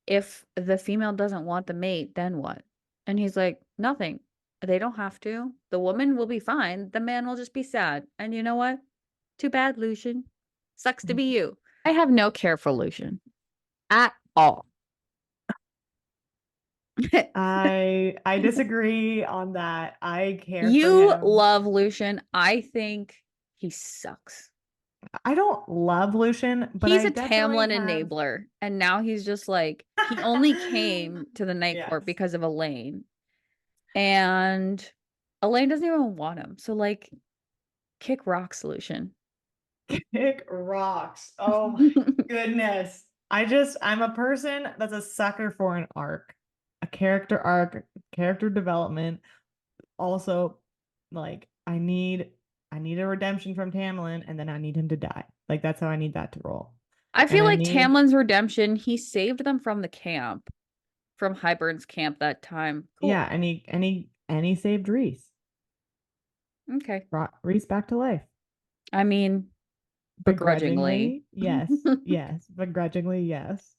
[SPEAKER 2] if the female doesn't want the mate, then what? And he's like, nothing. They don't have to. The woman will be fine. The man will just be sad. And you know what? Too bad, Lucian. Sucks to be you. I have no care for Lucian at all.
[SPEAKER 1] I disagree on that. I care for
[SPEAKER 2] You
[SPEAKER 1] him.
[SPEAKER 2] love Lucian. I think he sucks.
[SPEAKER 1] I don't love Lucian, but
[SPEAKER 2] He's
[SPEAKER 1] I
[SPEAKER 2] a
[SPEAKER 1] definitely
[SPEAKER 2] Tamlin
[SPEAKER 1] have.
[SPEAKER 2] enabler. And now he's just like, he only came to the night court
[SPEAKER 1] Yes.
[SPEAKER 2] because of Elaine. And Elaine doesn't even want him. So, like, kick rock, Lucian.
[SPEAKER 1] Kick rocks. Oh my goodness. I'm a person that's a sucker for an arc, a character arc, character development. Also, like I need a redemption from Tamlin, and then I need him to die. Like that's how I need that to roll.
[SPEAKER 2] I
[SPEAKER 1] And
[SPEAKER 2] feel
[SPEAKER 1] I
[SPEAKER 2] like
[SPEAKER 1] need
[SPEAKER 2] Tamlin's redemption, he saved them from the camp, from Hybern's camp that time. Cool.
[SPEAKER 1] Yeah, and he saved Reese.
[SPEAKER 2] Okay.
[SPEAKER 1] Brought Reese back to life.
[SPEAKER 2] I mean, begrudgingly.
[SPEAKER 1] Yes. Yes. Begrudgingly, yes.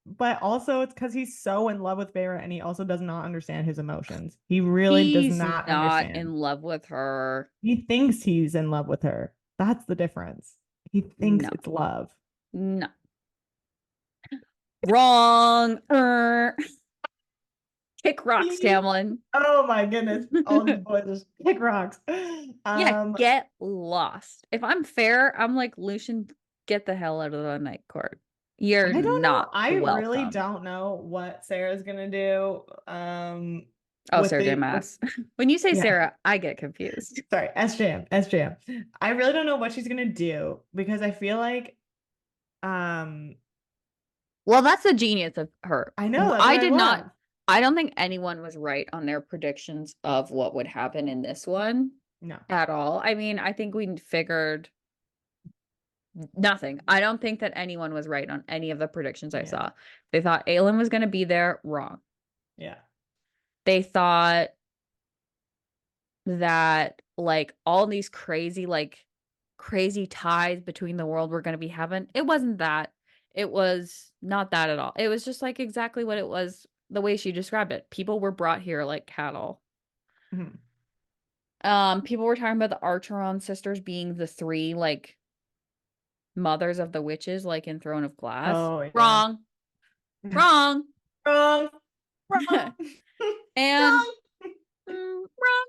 [SPEAKER 1] But also it's because he's so in love with Feyre and he also does not understand his emotions. He really does
[SPEAKER 2] He's
[SPEAKER 1] not
[SPEAKER 2] not
[SPEAKER 1] understand.
[SPEAKER 2] in love with her.
[SPEAKER 1] He thinks he's in love with her. That's the difference. He thinks
[SPEAKER 2] No.
[SPEAKER 1] it's love.
[SPEAKER 2] No. Wrong. Kick rocks, Tamlin.
[SPEAKER 1] Oh my goodness. All these boys just kick rocks.
[SPEAKER 2] Yeah, get lost. If I'm fair, I'm like, Lucian, get the hell out of the night court. You're
[SPEAKER 1] I don't know.
[SPEAKER 2] not
[SPEAKER 1] I really
[SPEAKER 2] welcome.
[SPEAKER 1] don't know what Sarah's gonna do.
[SPEAKER 2] Oh,
[SPEAKER 1] With
[SPEAKER 2] Sarah J.
[SPEAKER 1] the
[SPEAKER 2] Maas. When you say
[SPEAKER 1] yeah.
[SPEAKER 2] Sarah, I get confused.
[SPEAKER 1] Sorry, SJM. I really don't know what she's gonna do because I feel like
[SPEAKER 2] Well, that's the genius of her.
[SPEAKER 1] I know that's what I love.
[SPEAKER 2] I don't think anyone was right on their predictions of what would happen in this one.
[SPEAKER 1] No.
[SPEAKER 2] At all. I mean, I think we figured nothing. I don't think that anyone was right on any of the predictions I saw. They thought Aelin was going to be there. Wrong.
[SPEAKER 1] Yeah.
[SPEAKER 2] They thought that like all these crazy ties between the world were going to be heaven. It wasn't that. It was not that at all. It was just like exactly what it was, the way she described it. People were brought here like cattle. People were talking about the Archeron sisters being the three like mothers of the witches, like in Throne of Glass.
[SPEAKER 1] Oh, yeah.
[SPEAKER 2] Wrong. Wrong.
[SPEAKER 1] Wrong.
[SPEAKER 2] And wrong.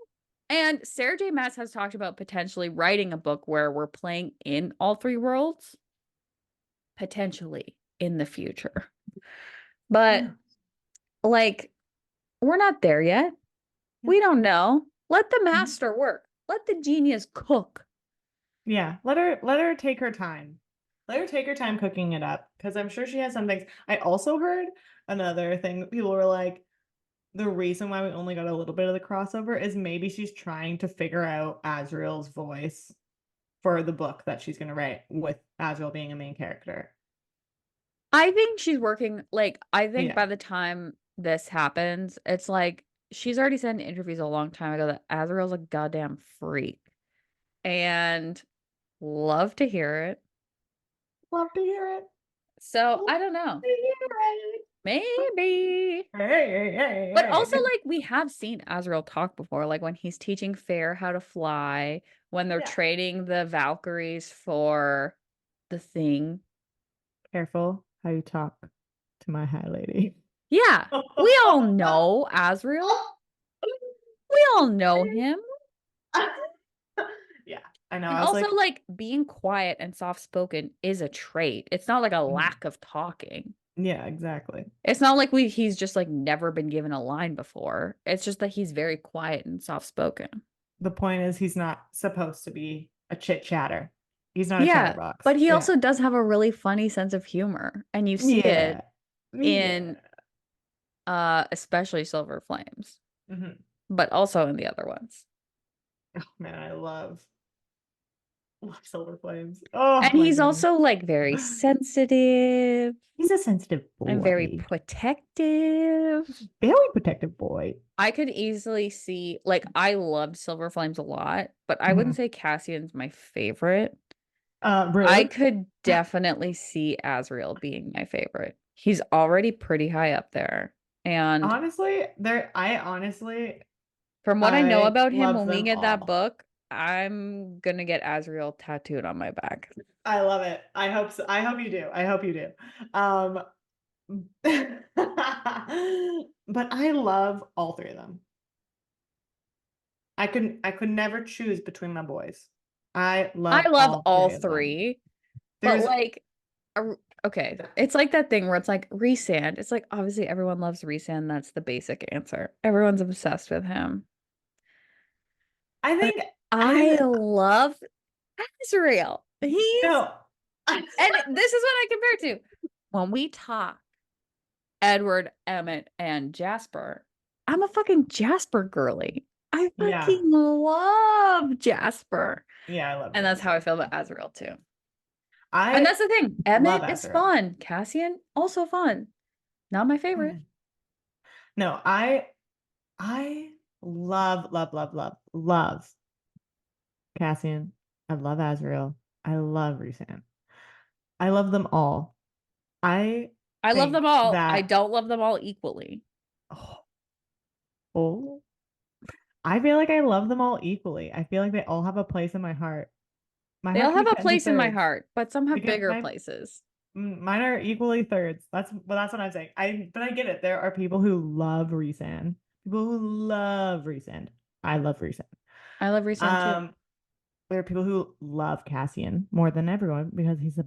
[SPEAKER 2] And Sarah J. Maas has talked about potentially writing a book where we're playing in all three worlds, potentially in the future. But like, we're not there yet. We don't know. Let the master work. Let the genius cook.
[SPEAKER 1] Yeah, let her take her time. Let her take her time cooking it up because I'm sure she has some things. I also heard another thing that people were like, the reason why we only got a little bit of the crossover is maybe she's trying to figure out Azriel's voice for the book that she's going to write with Aziel being a main character.
[SPEAKER 2] I think she's working, like, I think
[SPEAKER 1] Yeah.
[SPEAKER 2] by the time this happens, it's like, she's already said in interviews a long time ago that Azriel's a goddamn freak. And love to hear it.
[SPEAKER 1] Love to hear it.
[SPEAKER 2] So, I don't know. Maybe. But also, like, we have seen Azriel talk before, like when he's teaching Fair how to fly, when they're trading the Valkyries for the thing.
[SPEAKER 1] Careful how you talk to my high lady.
[SPEAKER 2] Yeah, we all know Azriel. We all know him.
[SPEAKER 1] Yeah, I know.
[SPEAKER 2] And also, like, being quiet and soft-spoken is a trait. It's not like a lack of talking.
[SPEAKER 1] Yeah, exactly.
[SPEAKER 2] It's not like he's just like never been given a line before. It's just that he's very quiet and soft-spoken.
[SPEAKER 1] The point is he's not supposed to be a chit-chatter. He's not a chatterbox.
[SPEAKER 2] But he also does have a really funny sense of humor. And you see it in especially Silver Flames. But also in the other ones.
[SPEAKER 1] Oh man, I love Silver Flames. Oh,
[SPEAKER 2] and he's also like very sensitive.
[SPEAKER 1] He's a sensitive boy.
[SPEAKER 2] And very protective.
[SPEAKER 1] Very protective boy.
[SPEAKER 2] I could easily see, like, I loved Silver Flames a lot, but I wouldn't say Cassian's my favorite.
[SPEAKER 1] Really?
[SPEAKER 2] I could definitely see Azriel being my favorite. He's already pretty high up there. And
[SPEAKER 1] honestly,
[SPEAKER 2] from what I know about him, when we get that book, I'm gonna get Azriel tattooed on my back.
[SPEAKER 1] I love it. I hope so. I hope you do. But I love all three of them. I could never choose between my boys. I love
[SPEAKER 2] all three. But like, okay, it's like that thing where it's like Rhysand. It's like, obviously everyone loves Rhysand. That's the basic answer. Everyone's obsessed with him.
[SPEAKER 1] I think
[SPEAKER 2] I love Azriel. And this is what I compare to. When we talk Edward, Emmett, and Jasper, I'm a fucking Jasper girly. I fucking love Jasper.
[SPEAKER 1] Yeah, I love
[SPEAKER 2] And that's how I feel about Azriel too.
[SPEAKER 1] And
[SPEAKER 2] that's the thing. Emmett is fun. Cassian, also fun. Not my favorite.
[SPEAKER 1] No, I love Cassian. I love Azriel. I love Rhysand. I love them all. I
[SPEAKER 2] love them all. I don't love them all equally.
[SPEAKER 1] I feel like I love them all equally. I feel like they all have a place in my heart. My
[SPEAKER 2] They
[SPEAKER 1] heart
[SPEAKER 2] all
[SPEAKER 1] can
[SPEAKER 2] have
[SPEAKER 1] be
[SPEAKER 2] a
[SPEAKER 1] cut into
[SPEAKER 2] place in my
[SPEAKER 1] thirds
[SPEAKER 2] heart, but some have
[SPEAKER 1] because
[SPEAKER 2] bigger places.
[SPEAKER 1] mine are equally thirds. That's what I'm saying. But I get it. There are people who love Rhysand. People who love Rhysand. I love Rhysand.
[SPEAKER 2] I love Rhysand too.
[SPEAKER 1] There are people who love Cassian more than everyone because he's a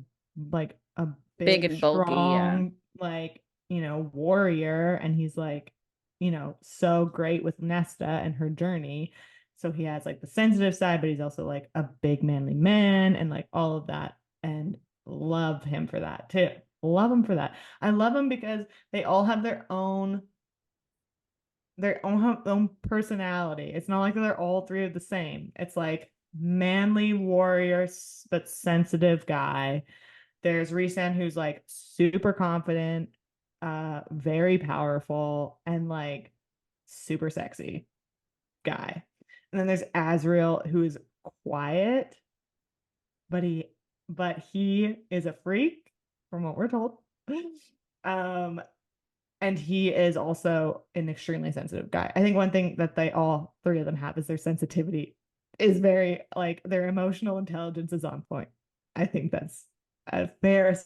[SPEAKER 2] Big
[SPEAKER 1] big,
[SPEAKER 2] and bulky, yeah.
[SPEAKER 1] strong, warrior, and he's so great with Nesta and her journey. So he has like the sensitive side, but he's also like a big manly man and like all of that. And love him for that too. Love him for that. I love him because they all have their own personality. It's not like they're all three of the same. It's like manly warrior but sensitive guy. There's Rhysand who's like super confident, very powerful, and like super sexy guy. And then there's Azriel who is quiet, but he is a freak from what we're told. Um and he is also an extremely sensitive guy. I think one thing that they all three of them have is their sensitivity is very like their emotional intelligence is on point. I think that's a fair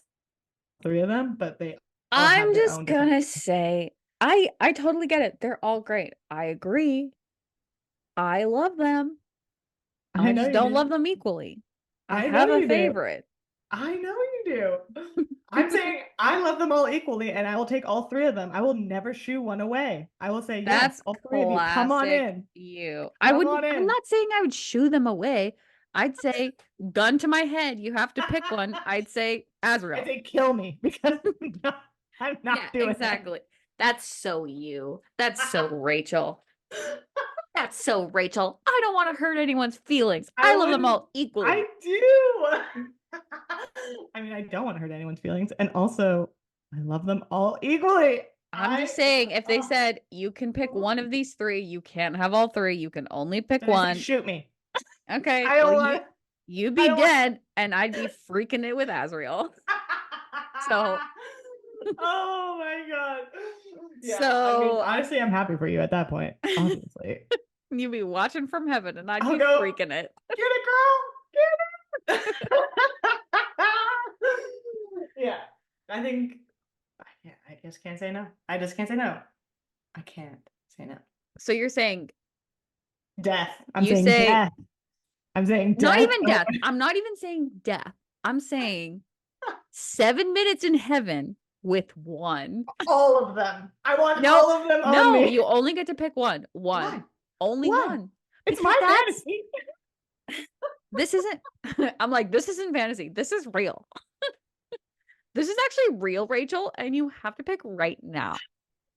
[SPEAKER 1] three of them, but they all have
[SPEAKER 2] I'm
[SPEAKER 1] their
[SPEAKER 2] just
[SPEAKER 1] own different.
[SPEAKER 2] gonna say, I totally get it. They're all great. I agree. I love them.
[SPEAKER 1] I
[SPEAKER 2] I
[SPEAKER 1] know
[SPEAKER 2] just
[SPEAKER 1] you
[SPEAKER 2] don't
[SPEAKER 1] do.
[SPEAKER 2] love them equally. I
[SPEAKER 1] I know
[SPEAKER 2] have a
[SPEAKER 1] you do.
[SPEAKER 2] favorite.
[SPEAKER 1] I know you do. I'm saying I love them all equally, and I will take all three of them. I will never shoo one away. I will say, yes,
[SPEAKER 2] That's
[SPEAKER 1] all three of you, come on
[SPEAKER 2] classic
[SPEAKER 1] in.
[SPEAKER 2] you.
[SPEAKER 1] Come on
[SPEAKER 2] I'm
[SPEAKER 1] in.
[SPEAKER 2] not saying I would shoo them away. I'd say, gun to my head, you have to pick one. I'd say
[SPEAKER 1] I
[SPEAKER 2] Azrael.
[SPEAKER 1] say kill me because I'm not
[SPEAKER 2] Yeah,
[SPEAKER 1] doing
[SPEAKER 2] exactly. That's so you. That's so Rachel. That's so Rachel. I don't want to hurt anyone's feelings. I love them all equally.
[SPEAKER 1] I do. I mean, I don't want to hurt anyone's feelings, and also I love them all equally.
[SPEAKER 2] I'm just saying, if they said you can pick one of these three, you can't have all three. You can only pick
[SPEAKER 1] then I say
[SPEAKER 2] one.
[SPEAKER 1] shoot me.
[SPEAKER 2] Okay,
[SPEAKER 1] I don't
[SPEAKER 2] well
[SPEAKER 1] want.
[SPEAKER 2] you'd
[SPEAKER 1] I
[SPEAKER 2] be
[SPEAKER 1] don't want.
[SPEAKER 2] dead, and I'd be freaking it with Azrael. So,
[SPEAKER 1] Oh my god. Yeah, I mean,
[SPEAKER 2] so
[SPEAKER 1] honestly, I'm happy for you at that point. Obviously,
[SPEAKER 2] you'd be watching from heaven, and I'd
[SPEAKER 1] I'll
[SPEAKER 2] be
[SPEAKER 1] go.
[SPEAKER 2] freaking it.
[SPEAKER 1] Get it, girl. Get it. Yeah, I think. Yeah, I just can't say no. I just can't say no. I can't say no.
[SPEAKER 2] So you're saying
[SPEAKER 1] Death. I'm
[SPEAKER 2] you
[SPEAKER 1] saying
[SPEAKER 2] say
[SPEAKER 1] death. I'm saying
[SPEAKER 2] not
[SPEAKER 1] death.
[SPEAKER 2] even death. I'm not even saying death. I'm saying 7 minutes in heaven with one.
[SPEAKER 1] All of them. I want
[SPEAKER 2] No,
[SPEAKER 1] all of them on
[SPEAKER 2] no,
[SPEAKER 1] me.
[SPEAKER 2] you only get to pick one.
[SPEAKER 1] Why?
[SPEAKER 2] One. Only
[SPEAKER 1] Why?
[SPEAKER 2] one.
[SPEAKER 1] It's
[SPEAKER 2] Because
[SPEAKER 1] my
[SPEAKER 2] that's
[SPEAKER 1] fantasy.
[SPEAKER 2] this isn't I'm like, this isn't fantasy. This is real. This is actually real, Rachel, and you have to pick right now.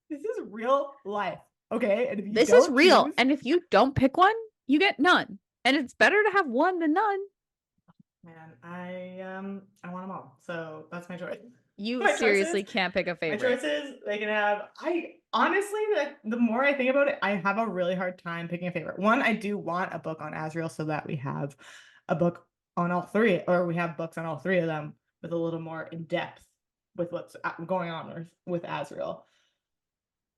[SPEAKER 1] This is real life. Okay. And if you
[SPEAKER 2] This is
[SPEAKER 1] don't
[SPEAKER 2] real.
[SPEAKER 1] choose,
[SPEAKER 2] And if you don't pick one, you get none. And it's better to have one than none.
[SPEAKER 1] man, I want them all. So that's my choice.
[SPEAKER 2] You
[SPEAKER 1] My
[SPEAKER 2] seriously
[SPEAKER 1] choices.
[SPEAKER 2] can't pick a
[SPEAKER 1] My
[SPEAKER 2] favorite.
[SPEAKER 1] choices, they can have. I honestly, the more I think about it, I have a really hard time picking a favorite. One, I do want a book on Azrael so that we have a book on all three, or we have books on all three of them with a little more in depth with what's going on with Azrael.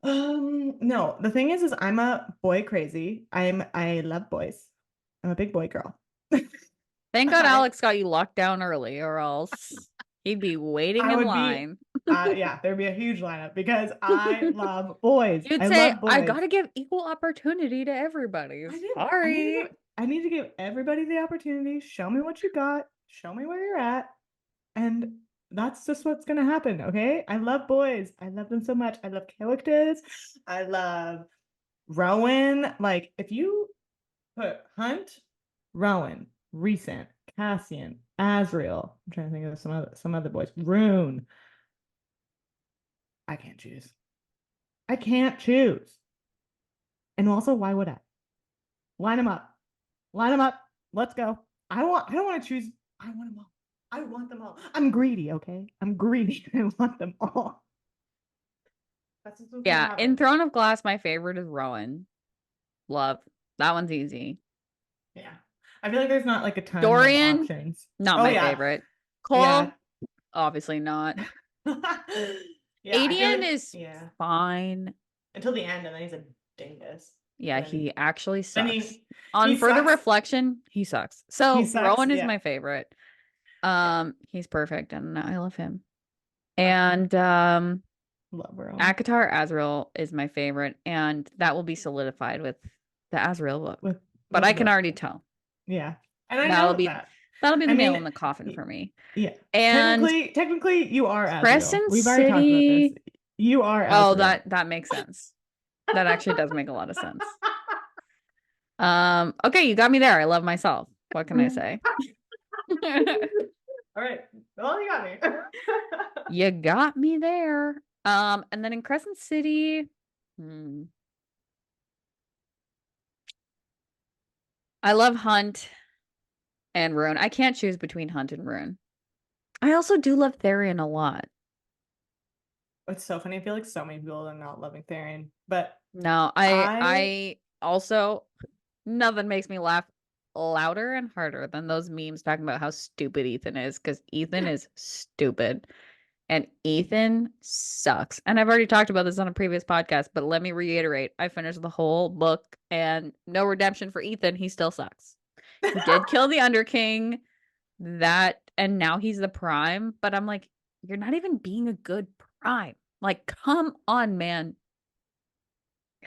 [SPEAKER 1] No, the thing is I'm a boy crazy. I love boys. I'm a big boy girl.
[SPEAKER 2] Thank God
[SPEAKER 1] I,
[SPEAKER 2] Alex got you locked down early, or else he'd be waiting
[SPEAKER 1] I
[SPEAKER 2] in
[SPEAKER 1] would be,
[SPEAKER 2] line.
[SPEAKER 1] yeah, there'd be a huge lineup because I love boys.
[SPEAKER 2] You'd
[SPEAKER 1] I
[SPEAKER 2] say,
[SPEAKER 1] love
[SPEAKER 2] I
[SPEAKER 1] boys.
[SPEAKER 2] gotta give equal opportunity to everybody.
[SPEAKER 1] I do.
[SPEAKER 2] Sorry.
[SPEAKER 1] I need to give everybody the opportunity. Show me what you got. Show me where you're at. And that's just what's gonna happen. Okay. I love boys. I love them so much. I love characters. I love Rowan. Like if you put Hunt, Rowan, Rhysand, Cassian, Azrael. I'm trying to think of some other boys. Ruhn. I can't choose. I can't choose. And also, why would I? Line them up. Line them up. Let's go. I don't want to choose. I want them all. I want them all. I'm greedy, okay? I'm greedy. I want them all. That's what's
[SPEAKER 2] Yeah,
[SPEAKER 1] gonna
[SPEAKER 2] in
[SPEAKER 1] happen.
[SPEAKER 2] Throne of Glass, my favorite is Rowan. Love. That one's easy.
[SPEAKER 1] Yeah. I feel like there's not like a ton of
[SPEAKER 2] Dorian,
[SPEAKER 1] options.
[SPEAKER 2] not
[SPEAKER 1] Oh
[SPEAKER 2] my
[SPEAKER 1] yeah.
[SPEAKER 2] favorite. Cole,
[SPEAKER 1] Yeah.
[SPEAKER 2] obviously not.
[SPEAKER 1] Yeah, I feel
[SPEAKER 2] Adian
[SPEAKER 1] like
[SPEAKER 2] is
[SPEAKER 1] yeah.
[SPEAKER 2] fine.
[SPEAKER 1] Until the end, and then he's a dingus.
[SPEAKER 2] Yeah,
[SPEAKER 1] But
[SPEAKER 2] he actually sucks.
[SPEAKER 1] I mean,
[SPEAKER 2] On
[SPEAKER 1] he
[SPEAKER 2] further
[SPEAKER 1] sucks.
[SPEAKER 2] reflection, he sucks. So
[SPEAKER 1] He sucks,
[SPEAKER 2] Rowan is
[SPEAKER 1] yeah.
[SPEAKER 2] my favorite. He's perfect and I love him.
[SPEAKER 1] Ah.
[SPEAKER 2] And
[SPEAKER 1] Love Ruhn.
[SPEAKER 2] ACOTAR Azrael is my favorite, and that will be solidified with the Azrael book. But I can already tell.
[SPEAKER 1] Yeah. And I
[SPEAKER 2] that'll
[SPEAKER 1] know
[SPEAKER 2] be
[SPEAKER 1] that.
[SPEAKER 2] that'll be the nail in the coffin for me.
[SPEAKER 1] Yeah.
[SPEAKER 2] And
[SPEAKER 1] technically you are Azrael.
[SPEAKER 2] Crescent
[SPEAKER 1] We've already talked about this.
[SPEAKER 2] City.
[SPEAKER 1] You are Azrael.
[SPEAKER 2] Oh, that makes sense. That actually does make a lot of sense. Okay, you got me there. I love myself. What can I say?
[SPEAKER 1] All right. Well, you got me.
[SPEAKER 2] You got me there. And then in Crescent City, I love Hunt and Ruhn. I can't choose between Hunt and Ruhn. I also do love Tharion a lot.
[SPEAKER 1] It's so funny. I feel like so many people are not loving Tharion, but
[SPEAKER 2] no, I also, nothing makes me laugh louder and harder than those memes talking about how stupid Ethan is, because Ethan is stupid and Ethan sucks. And I've already talked about this on a previous podcast, but let me reiterate. I finished the whole book and no redemption for Ethan. He still sucks. He did kill the Underking, and now he's the Prime, but I'm like, you're not even being a good Prime. Like, come on, man.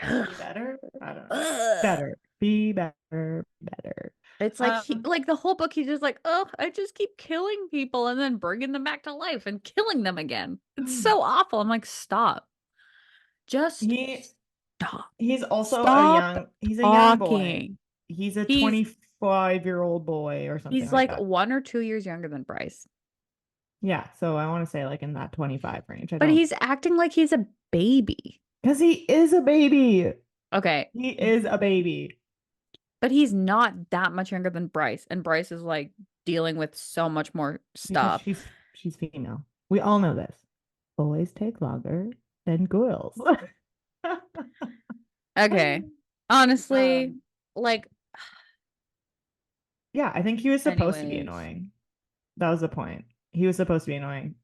[SPEAKER 1] Be better? I don't know. Better. Be better. Better.
[SPEAKER 2] It's like like the whole book, he's just like, oh, I just keep killing people and then bringing them back to life and killing them again. It's so awful. I'm like, stop. Just stop.
[SPEAKER 1] He's also he's a young boy. He's a 25-year-old boy or something.
[SPEAKER 2] He's like 1 or 2 years younger than Bryce.
[SPEAKER 1] Yeah, so I want to say like in that 25 range.
[SPEAKER 2] But he's acting like he's a baby.
[SPEAKER 1] Because he is a baby.
[SPEAKER 2] Okay.
[SPEAKER 1] He is a baby.
[SPEAKER 2] But he's not that much younger than Bryce. And Bryce is like dealing with so much more stuff.
[SPEAKER 1] Because she's female. We all know this. Boys take longer than girls.
[SPEAKER 2] Okay. Honestly, like.
[SPEAKER 1] Yeah, I think he was supposed to be annoying. That was the point. He was supposed to be annoying.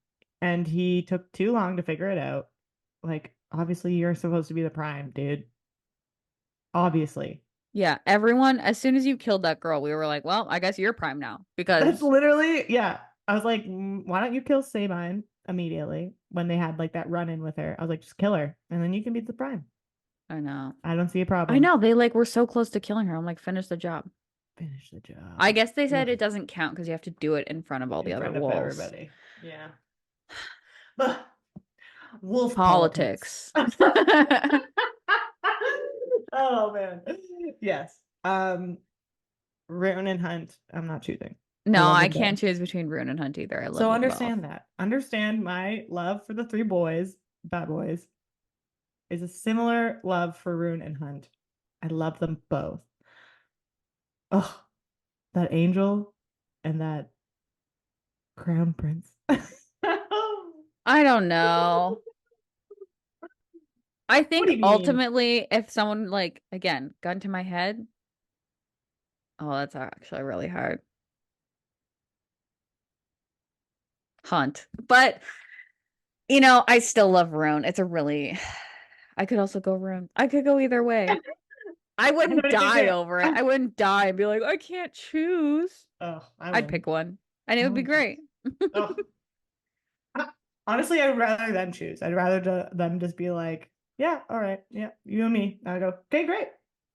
[SPEAKER 1] And he took too long to figure it out. Like, obviously, you're supposed to be the Prime, dude. Obviously.
[SPEAKER 2] Yeah, everyone, as soon as you killed that girl, we were like, well, I guess you're Prime now. Because
[SPEAKER 1] that's literally, yeah. I was like, why don't you kill Sabine immediately when they had like that run-in with her? I was like, just kill her, and then you can be the Prime.
[SPEAKER 2] I know.
[SPEAKER 1] I don't see a problem.
[SPEAKER 2] I know. They like were so close to killing her. I'm like, finish the job.
[SPEAKER 1] Finish the job.
[SPEAKER 2] I guess they said it doesn't count because you have to do it in front of all the other wolves.
[SPEAKER 1] Everybody. Yeah. Wolf
[SPEAKER 2] politics.
[SPEAKER 1] Oh man. Yes. Ruhn and Hunt. I'm not choosing.
[SPEAKER 2] No, I can't choose between Ruhn and Hunt either. I love
[SPEAKER 1] so understand both. Understand my love for the 3 Bat Boys is a similar love for Ruhn and Hunt. I love them both. Oh, that angel and that crown prince.
[SPEAKER 2] I don't know. I think ultimately, if someone like, again, gun to my head. Oh, that's actually really hard. Hunt. But, you know, I still love Ruhn. It's a really, I could also go Ruhn. I could go either way. I wouldn't die over it. I wouldn't die and be like, I can't choose.
[SPEAKER 1] Oh,
[SPEAKER 2] I'd pick one. And it would be great.
[SPEAKER 1] Oh. Honestly, I'd rather them choose. I'd rather them just be like, yeah, all right. Yeah, you and me. I go, okay, great.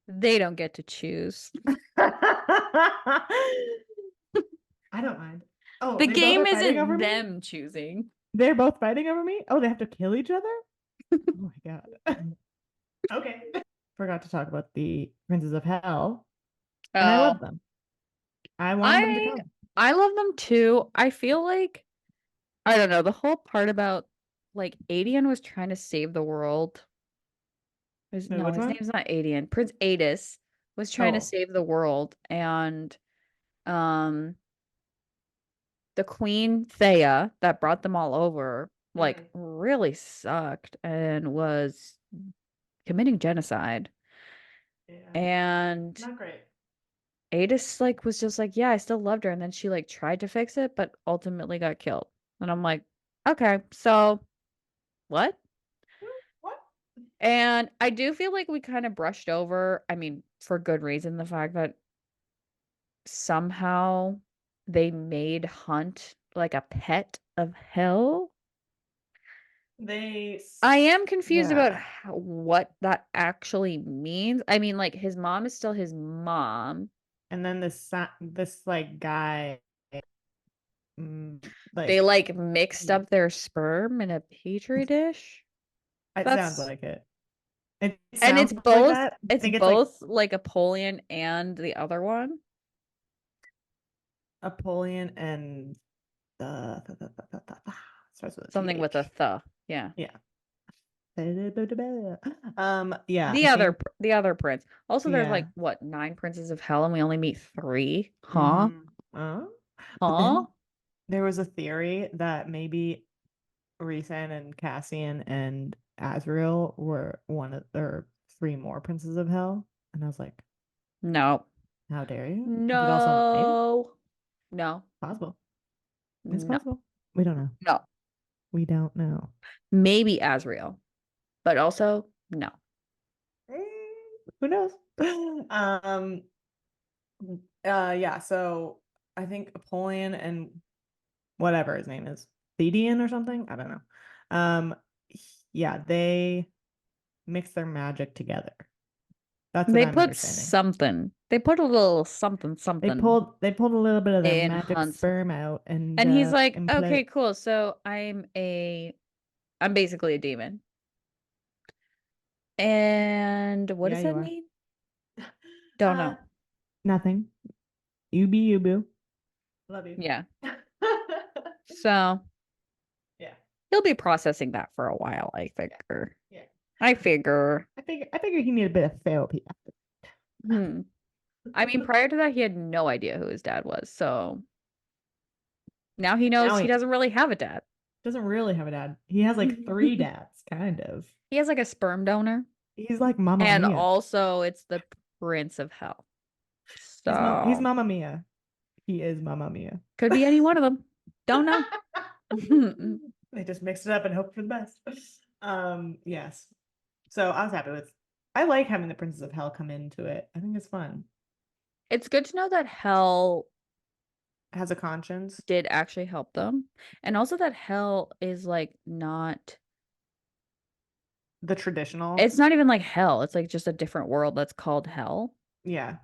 [SPEAKER 2] They don't get to choose.
[SPEAKER 1] I don't mind. Oh,
[SPEAKER 2] the game isn't them choosing.
[SPEAKER 1] They're both fighting over me? Oh, they have to kill each other? Oh my god. Okay. Forgot to talk about the Princes of Hel. And I love them. I want them to come.
[SPEAKER 2] I love them too. I feel like, I don't know, the whole part about like Adian was trying to save the world. His name's not Adian. Prince Adis was trying to save the world, and the Queen Thea that brought them all over like really sucked and was committing genocide. Yeah. And
[SPEAKER 1] not great.
[SPEAKER 2] Adis like was just like, yeah, I still loved her, and then she like tried to fix it but ultimately got killed. And I'm like, okay, so what? And I do feel like we kind of brushed over, I mean, for good reason, the fact that somehow they made Hunt like a pet of Hel. I am confused about
[SPEAKER 1] Yeah.
[SPEAKER 2] what that actually means. I mean, like his mom is still his mom.
[SPEAKER 1] And then this like guy,
[SPEAKER 2] They
[SPEAKER 1] like
[SPEAKER 2] like mixed up their sperm in a petri dish.
[SPEAKER 1] it sounds
[SPEAKER 2] That's
[SPEAKER 1] like it. It
[SPEAKER 2] and
[SPEAKER 1] sounds like that. I
[SPEAKER 2] it's
[SPEAKER 1] think it's like
[SPEAKER 2] both like Apollyon and the other one.
[SPEAKER 1] Apollyon and the starts with a
[SPEAKER 2] Something with a
[SPEAKER 1] TH.
[SPEAKER 2] th. Yeah.
[SPEAKER 1] Yeah. Yeah, I think
[SPEAKER 2] The other prince. Also, there's
[SPEAKER 1] yeah.
[SPEAKER 2] like what, 9 princes of hell and we only meet 3? Huh?
[SPEAKER 1] Mm, uh, but
[SPEAKER 2] Huh?
[SPEAKER 1] then there was a theory that maybe Rhysand and Cassian and Azrael were one of or 3 more princes of hell. And I was like,
[SPEAKER 2] No.
[SPEAKER 1] how dare you? But also maybe
[SPEAKER 2] No. No.
[SPEAKER 1] possible. It's
[SPEAKER 2] No.
[SPEAKER 1] possible. We don't know.
[SPEAKER 2] No.
[SPEAKER 1] We don't know.
[SPEAKER 2] Maybe Azrael, but also no.
[SPEAKER 1] Who knows? Um yeah, so I think Apollyon and whatever his name is, Thedian or something. I don't know. Um, yeah, they mix their magic together. That's what
[SPEAKER 2] They
[SPEAKER 1] I'm
[SPEAKER 2] put
[SPEAKER 1] understanding.
[SPEAKER 2] something. They put a little something
[SPEAKER 1] They
[SPEAKER 2] something
[SPEAKER 1] pulled a little bit of their
[SPEAKER 2] in
[SPEAKER 1] magic
[SPEAKER 2] Hunt's.
[SPEAKER 1] sperm out and
[SPEAKER 2] And he's like,
[SPEAKER 1] play.
[SPEAKER 2] "Okay, cool. So I'm basically a demon." And what
[SPEAKER 1] Yeah,
[SPEAKER 2] does
[SPEAKER 1] you
[SPEAKER 2] that
[SPEAKER 1] are.
[SPEAKER 2] mean? Don't know.
[SPEAKER 1] Nothing. You be you, boo. Love you.
[SPEAKER 2] Yeah. So
[SPEAKER 1] Yeah.
[SPEAKER 2] he'll be processing that for a while, I figure.
[SPEAKER 1] Yeah.
[SPEAKER 2] I figure.
[SPEAKER 1] I figure he needed a bit of therapy.
[SPEAKER 2] Hmm. I mean, prior to that, he had no idea who his dad was. So now he knows
[SPEAKER 1] Now
[SPEAKER 2] he
[SPEAKER 1] he
[SPEAKER 2] doesn't really have a dad.
[SPEAKER 1] doesn't really have a dad. He has like 3 dads, kind of.
[SPEAKER 2] He has like a sperm donor.
[SPEAKER 1] He's like Mamma
[SPEAKER 2] And
[SPEAKER 1] Mia.
[SPEAKER 2] also, it's the Prince of Hell.
[SPEAKER 1] He's
[SPEAKER 2] So
[SPEAKER 1] Mamma Mia. He is Mamma Mia.
[SPEAKER 2] could be any one of them. Don't know.
[SPEAKER 1] They just mixed it up and hoped for the best. Yes. So I was happy with. I like having the Princess of Hell come into it. I think it's fun.
[SPEAKER 2] It's good to know that Hel
[SPEAKER 1] Has a conscience.
[SPEAKER 2] did actually help them. And also that Hel is like not.
[SPEAKER 1] The traditional.
[SPEAKER 2] It's not even like Hell. It's like just a different world that's called Hell.
[SPEAKER 1] Yeah.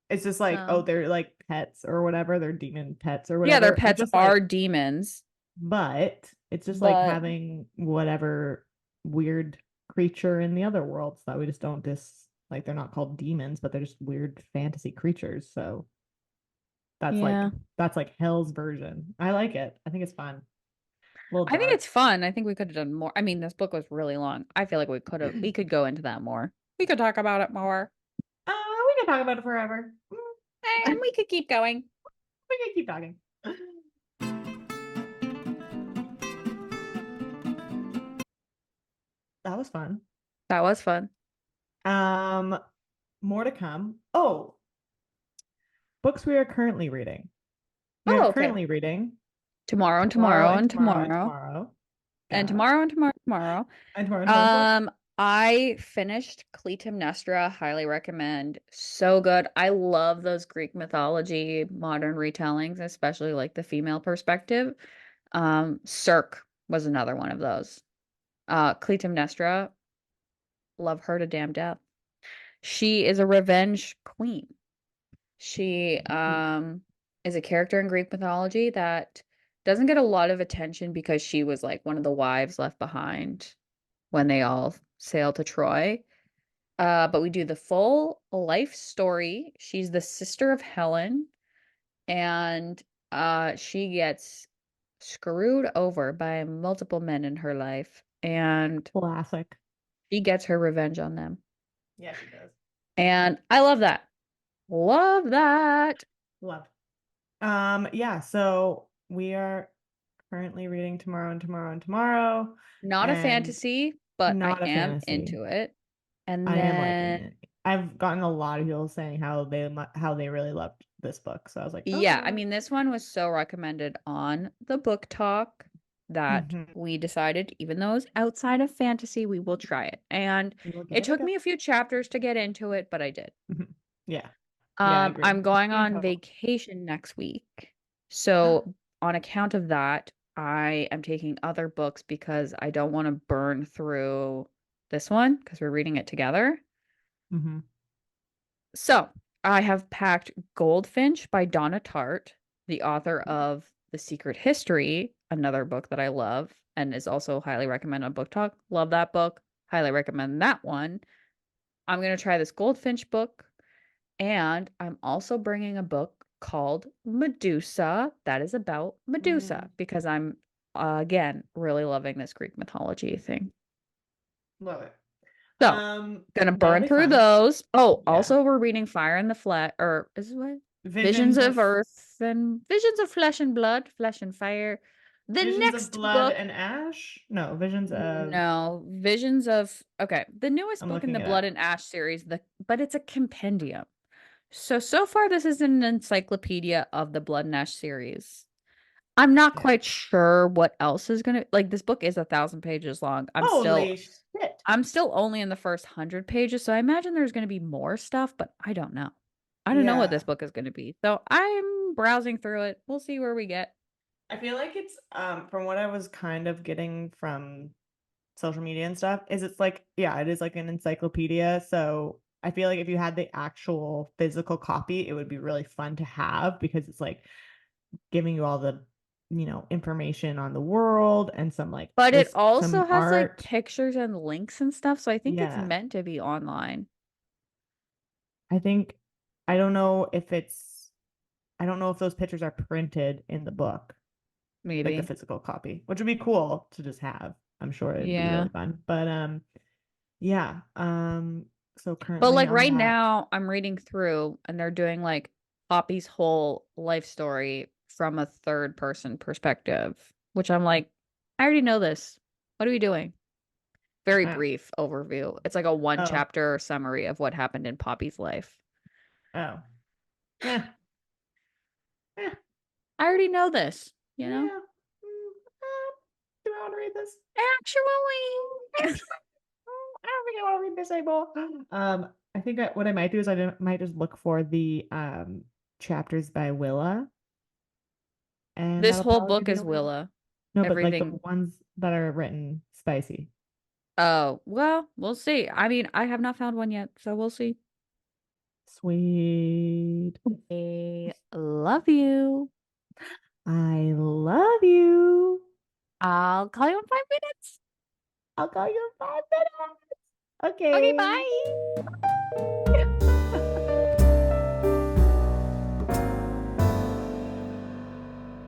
[SPEAKER 1] It's just like, oh,
[SPEAKER 2] So
[SPEAKER 1] they're like pets or whatever. They're demon pets or
[SPEAKER 2] yeah, their
[SPEAKER 1] whatever. But
[SPEAKER 2] pets
[SPEAKER 1] just
[SPEAKER 2] are
[SPEAKER 1] like,
[SPEAKER 2] demons,
[SPEAKER 1] but it's just like
[SPEAKER 2] but
[SPEAKER 1] having whatever weird creature in the other worlds that we just don't like they're not called demons, but they're just weird fantasy creatures. So that's like
[SPEAKER 2] yeah.
[SPEAKER 1] that's like Hell's version. I like it. I think it's fun. A little
[SPEAKER 2] I think
[SPEAKER 1] dark.
[SPEAKER 2] it's fun. I think we could have done more. I mean, this book was really long. I feel like we could go into that more. We could talk about it more.
[SPEAKER 1] We can talk about it forever.
[SPEAKER 2] And we could keep going.
[SPEAKER 1] We can keep talking. That was fun.
[SPEAKER 2] That was fun.
[SPEAKER 1] Um, More to come. Oh, books we are currently reading. We are
[SPEAKER 2] Oh, okay.
[SPEAKER 1] currently reading
[SPEAKER 2] Tomorrow and
[SPEAKER 1] tomorrow
[SPEAKER 2] tomorrow
[SPEAKER 1] and
[SPEAKER 2] and
[SPEAKER 1] tomorrow and
[SPEAKER 2] tomorrow
[SPEAKER 1] tomorrow.
[SPEAKER 2] and
[SPEAKER 1] Got it.
[SPEAKER 2] tomorrow and tomorrow and tomorrow.
[SPEAKER 1] And tomorrow and tomorrow and tomorrow.
[SPEAKER 2] I finished Clytemnestra. Highly recommend. So good. I love those Greek mythology modern retellings, especially like the female perspective. Cirque was another one of those. Clytemnestra, love her to damn death. She is a revenge queen. She is a character in Greek mythology that doesn't get a lot of attention because she was like one of the wives left behind when they all sail to Troy. But we do the full life story. She's the sister of Helen, and she gets screwed over by multiple men in her life, and
[SPEAKER 1] Classic.
[SPEAKER 2] she gets her revenge on them.
[SPEAKER 1] Yeah, she does.
[SPEAKER 2] And I love that. Love that.
[SPEAKER 1] Love. Yeah, so we are currently reading tomorrow and tomorrow and tomorrow.
[SPEAKER 2] Not a
[SPEAKER 1] And
[SPEAKER 2] fantasy, but I
[SPEAKER 1] not a
[SPEAKER 2] am
[SPEAKER 1] fantasy.
[SPEAKER 2] into it. And
[SPEAKER 1] I am liking
[SPEAKER 2] then
[SPEAKER 1] it. I've gotten a lot of people saying how they really loved this book. So I was like,
[SPEAKER 2] yeah, I
[SPEAKER 1] oh,
[SPEAKER 2] mean, this one was so recommended on the book talk. that we decided, even though it's outside of fantasy, we will try it. And it took me a few chapters to get into it, but I did.
[SPEAKER 1] Yeah. Yeah, I agree.
[SPEAKER 2] I'm going on
[SPEAKER 1] Total.
[SPEAKER 2] vacation next week. So on account of that, I am taking other books because I don't want to burn through this one because we're reading it together. So I have packed Goldfinch by Donna Tartt, the author of The Secret History, another book that I love and is also highly recommended on Book Talk. Love that book. Highly recommend that one. I'm going to try this Goldfinch book. And I'm also bringing a book called Medusa that is about Medusa because I'm, again, really loving this Greek mythology thing.
[SPEAKER 1] Love it.
[SPEAKER 2] So, gonna burn through those. Oh,
[SPEAKER 1] Yeah.
[SPEAKER 2] also we're reading Fire in the Flesh, or is it what? Visions of Earth and Visions of Flesh and Blood, Flesh and Fire. The
[SPEAKER 1] Visions
[SPEAKER 2] next
[SPEAKER 1] of Blood
[SPEAKER 2] book,
[SPEAKER 1] and Ash? No, Visions of
[SPEAKER 2] no, Visions of, okay, the newest
[SPEAKER 1] I'm
[SPEAKER 2] book in
[SPEAKER 1] looking
[SPEAKER 2] the
[SPEAKER 1] it
[SPEAKER 2] Blood
[SPEAKER 1] up.
[SPEAKER 2] and Ash series, but it's a compendium. So far this is an encyclopedia of the Blood and Ash series. I'm not quite sure what else is gonna, like, this book is 1,000 pages long.
[SPEAKER 1] Holy shit.
[SPEAKER 2] I'm still only in the first 100 pages, so I imagine there's gonna be more stuff, but I don't know. I don't know what this book is gonna be. So I'm browsing through it. We'll see where we get.
[SPEAKER 1] I feel like it's from what I was kind of getting from social media and stuff, is it's like, yeah, it is like an encyclopedia. So I feel like if you had the actual physical copy, it would be really fun to have because it's like giving you all the, information on the world and some like
[SPEAKER 2] But it also
[SPEAKER 1] some
[SPEAKER 2] has like
[SPEAKER 1] art.
[SPEAKER 2] pictures and links and stuff, so I think it's
[SPEAKER 1] Yeah.
[SPEAKER 2] meant to be online.
[SPEAKER 1] I think I don't know if those pictures are printed in the book, like the
[SPEAKER 2] Maybe.
[SPEAKER 1] physical copy, which would be cool to just have. I'm sure it'd be
[SPEAKER 2] Yeah.
[SPEAKER 1] really fun. But yeah. So
[SPEAKER 2] But
[SPEAKER 1] currently
[SPEAKER 2] like
[SPEAKER 1] on
[SPEAKER 2] right
[SPEAKER 1] that.
[SPEAKER 2] now, I'm reading through and they're doing like Poppy's whole life story from a third person perspective, which I'm like, I already know this. What are we doing? Very
[SPEAKER 1] Oh.
[SPEAKER 2] brief overview. It's like a one chapter summary of what happened in Poppy's life.
[SPEAKER 1] Oh. Yeah.
[SPEAKER 2] I already know this, you know?
[SPEAKER 1] Do I want to read this?
[SPEAKER 2] Actually.
[SPEAKER 1] I don't think I want to read this anymore. I think what I might do is I might just look for the chapters by Willa. And
[SPEAKER 2] This
[SPEAKER 1] that'll
[SPEAKER 2] whole
[SPEAKER 1] probably
[SPEAKER 2] book
[SPEAKER 1] be the
[SPEAKER 2] is
[SPEAKER 1] only one.
[SPEAKER 2] Willa.
[SPEAKER 1] No, but like the
[SPEAKER 2] Everything.
[SPEAKER 1] ones that are written spicy.
[SPEAKER 2] Oh, well, we'll see. I mean, I have not found one yet, so we'll see.
[SPEAKER 1] Sweet.
[SPEAKER 2] I love you.
[SPEAKER 1] I love you.
[SPEAKER 2] I'll call you in 5 minutes.
[SPEAKER 1] I'll call you in 5 minutes.
[SPEAKER 2] Okay,
[SPEAKER 1] Okay.
[SPEAKER 2] bye.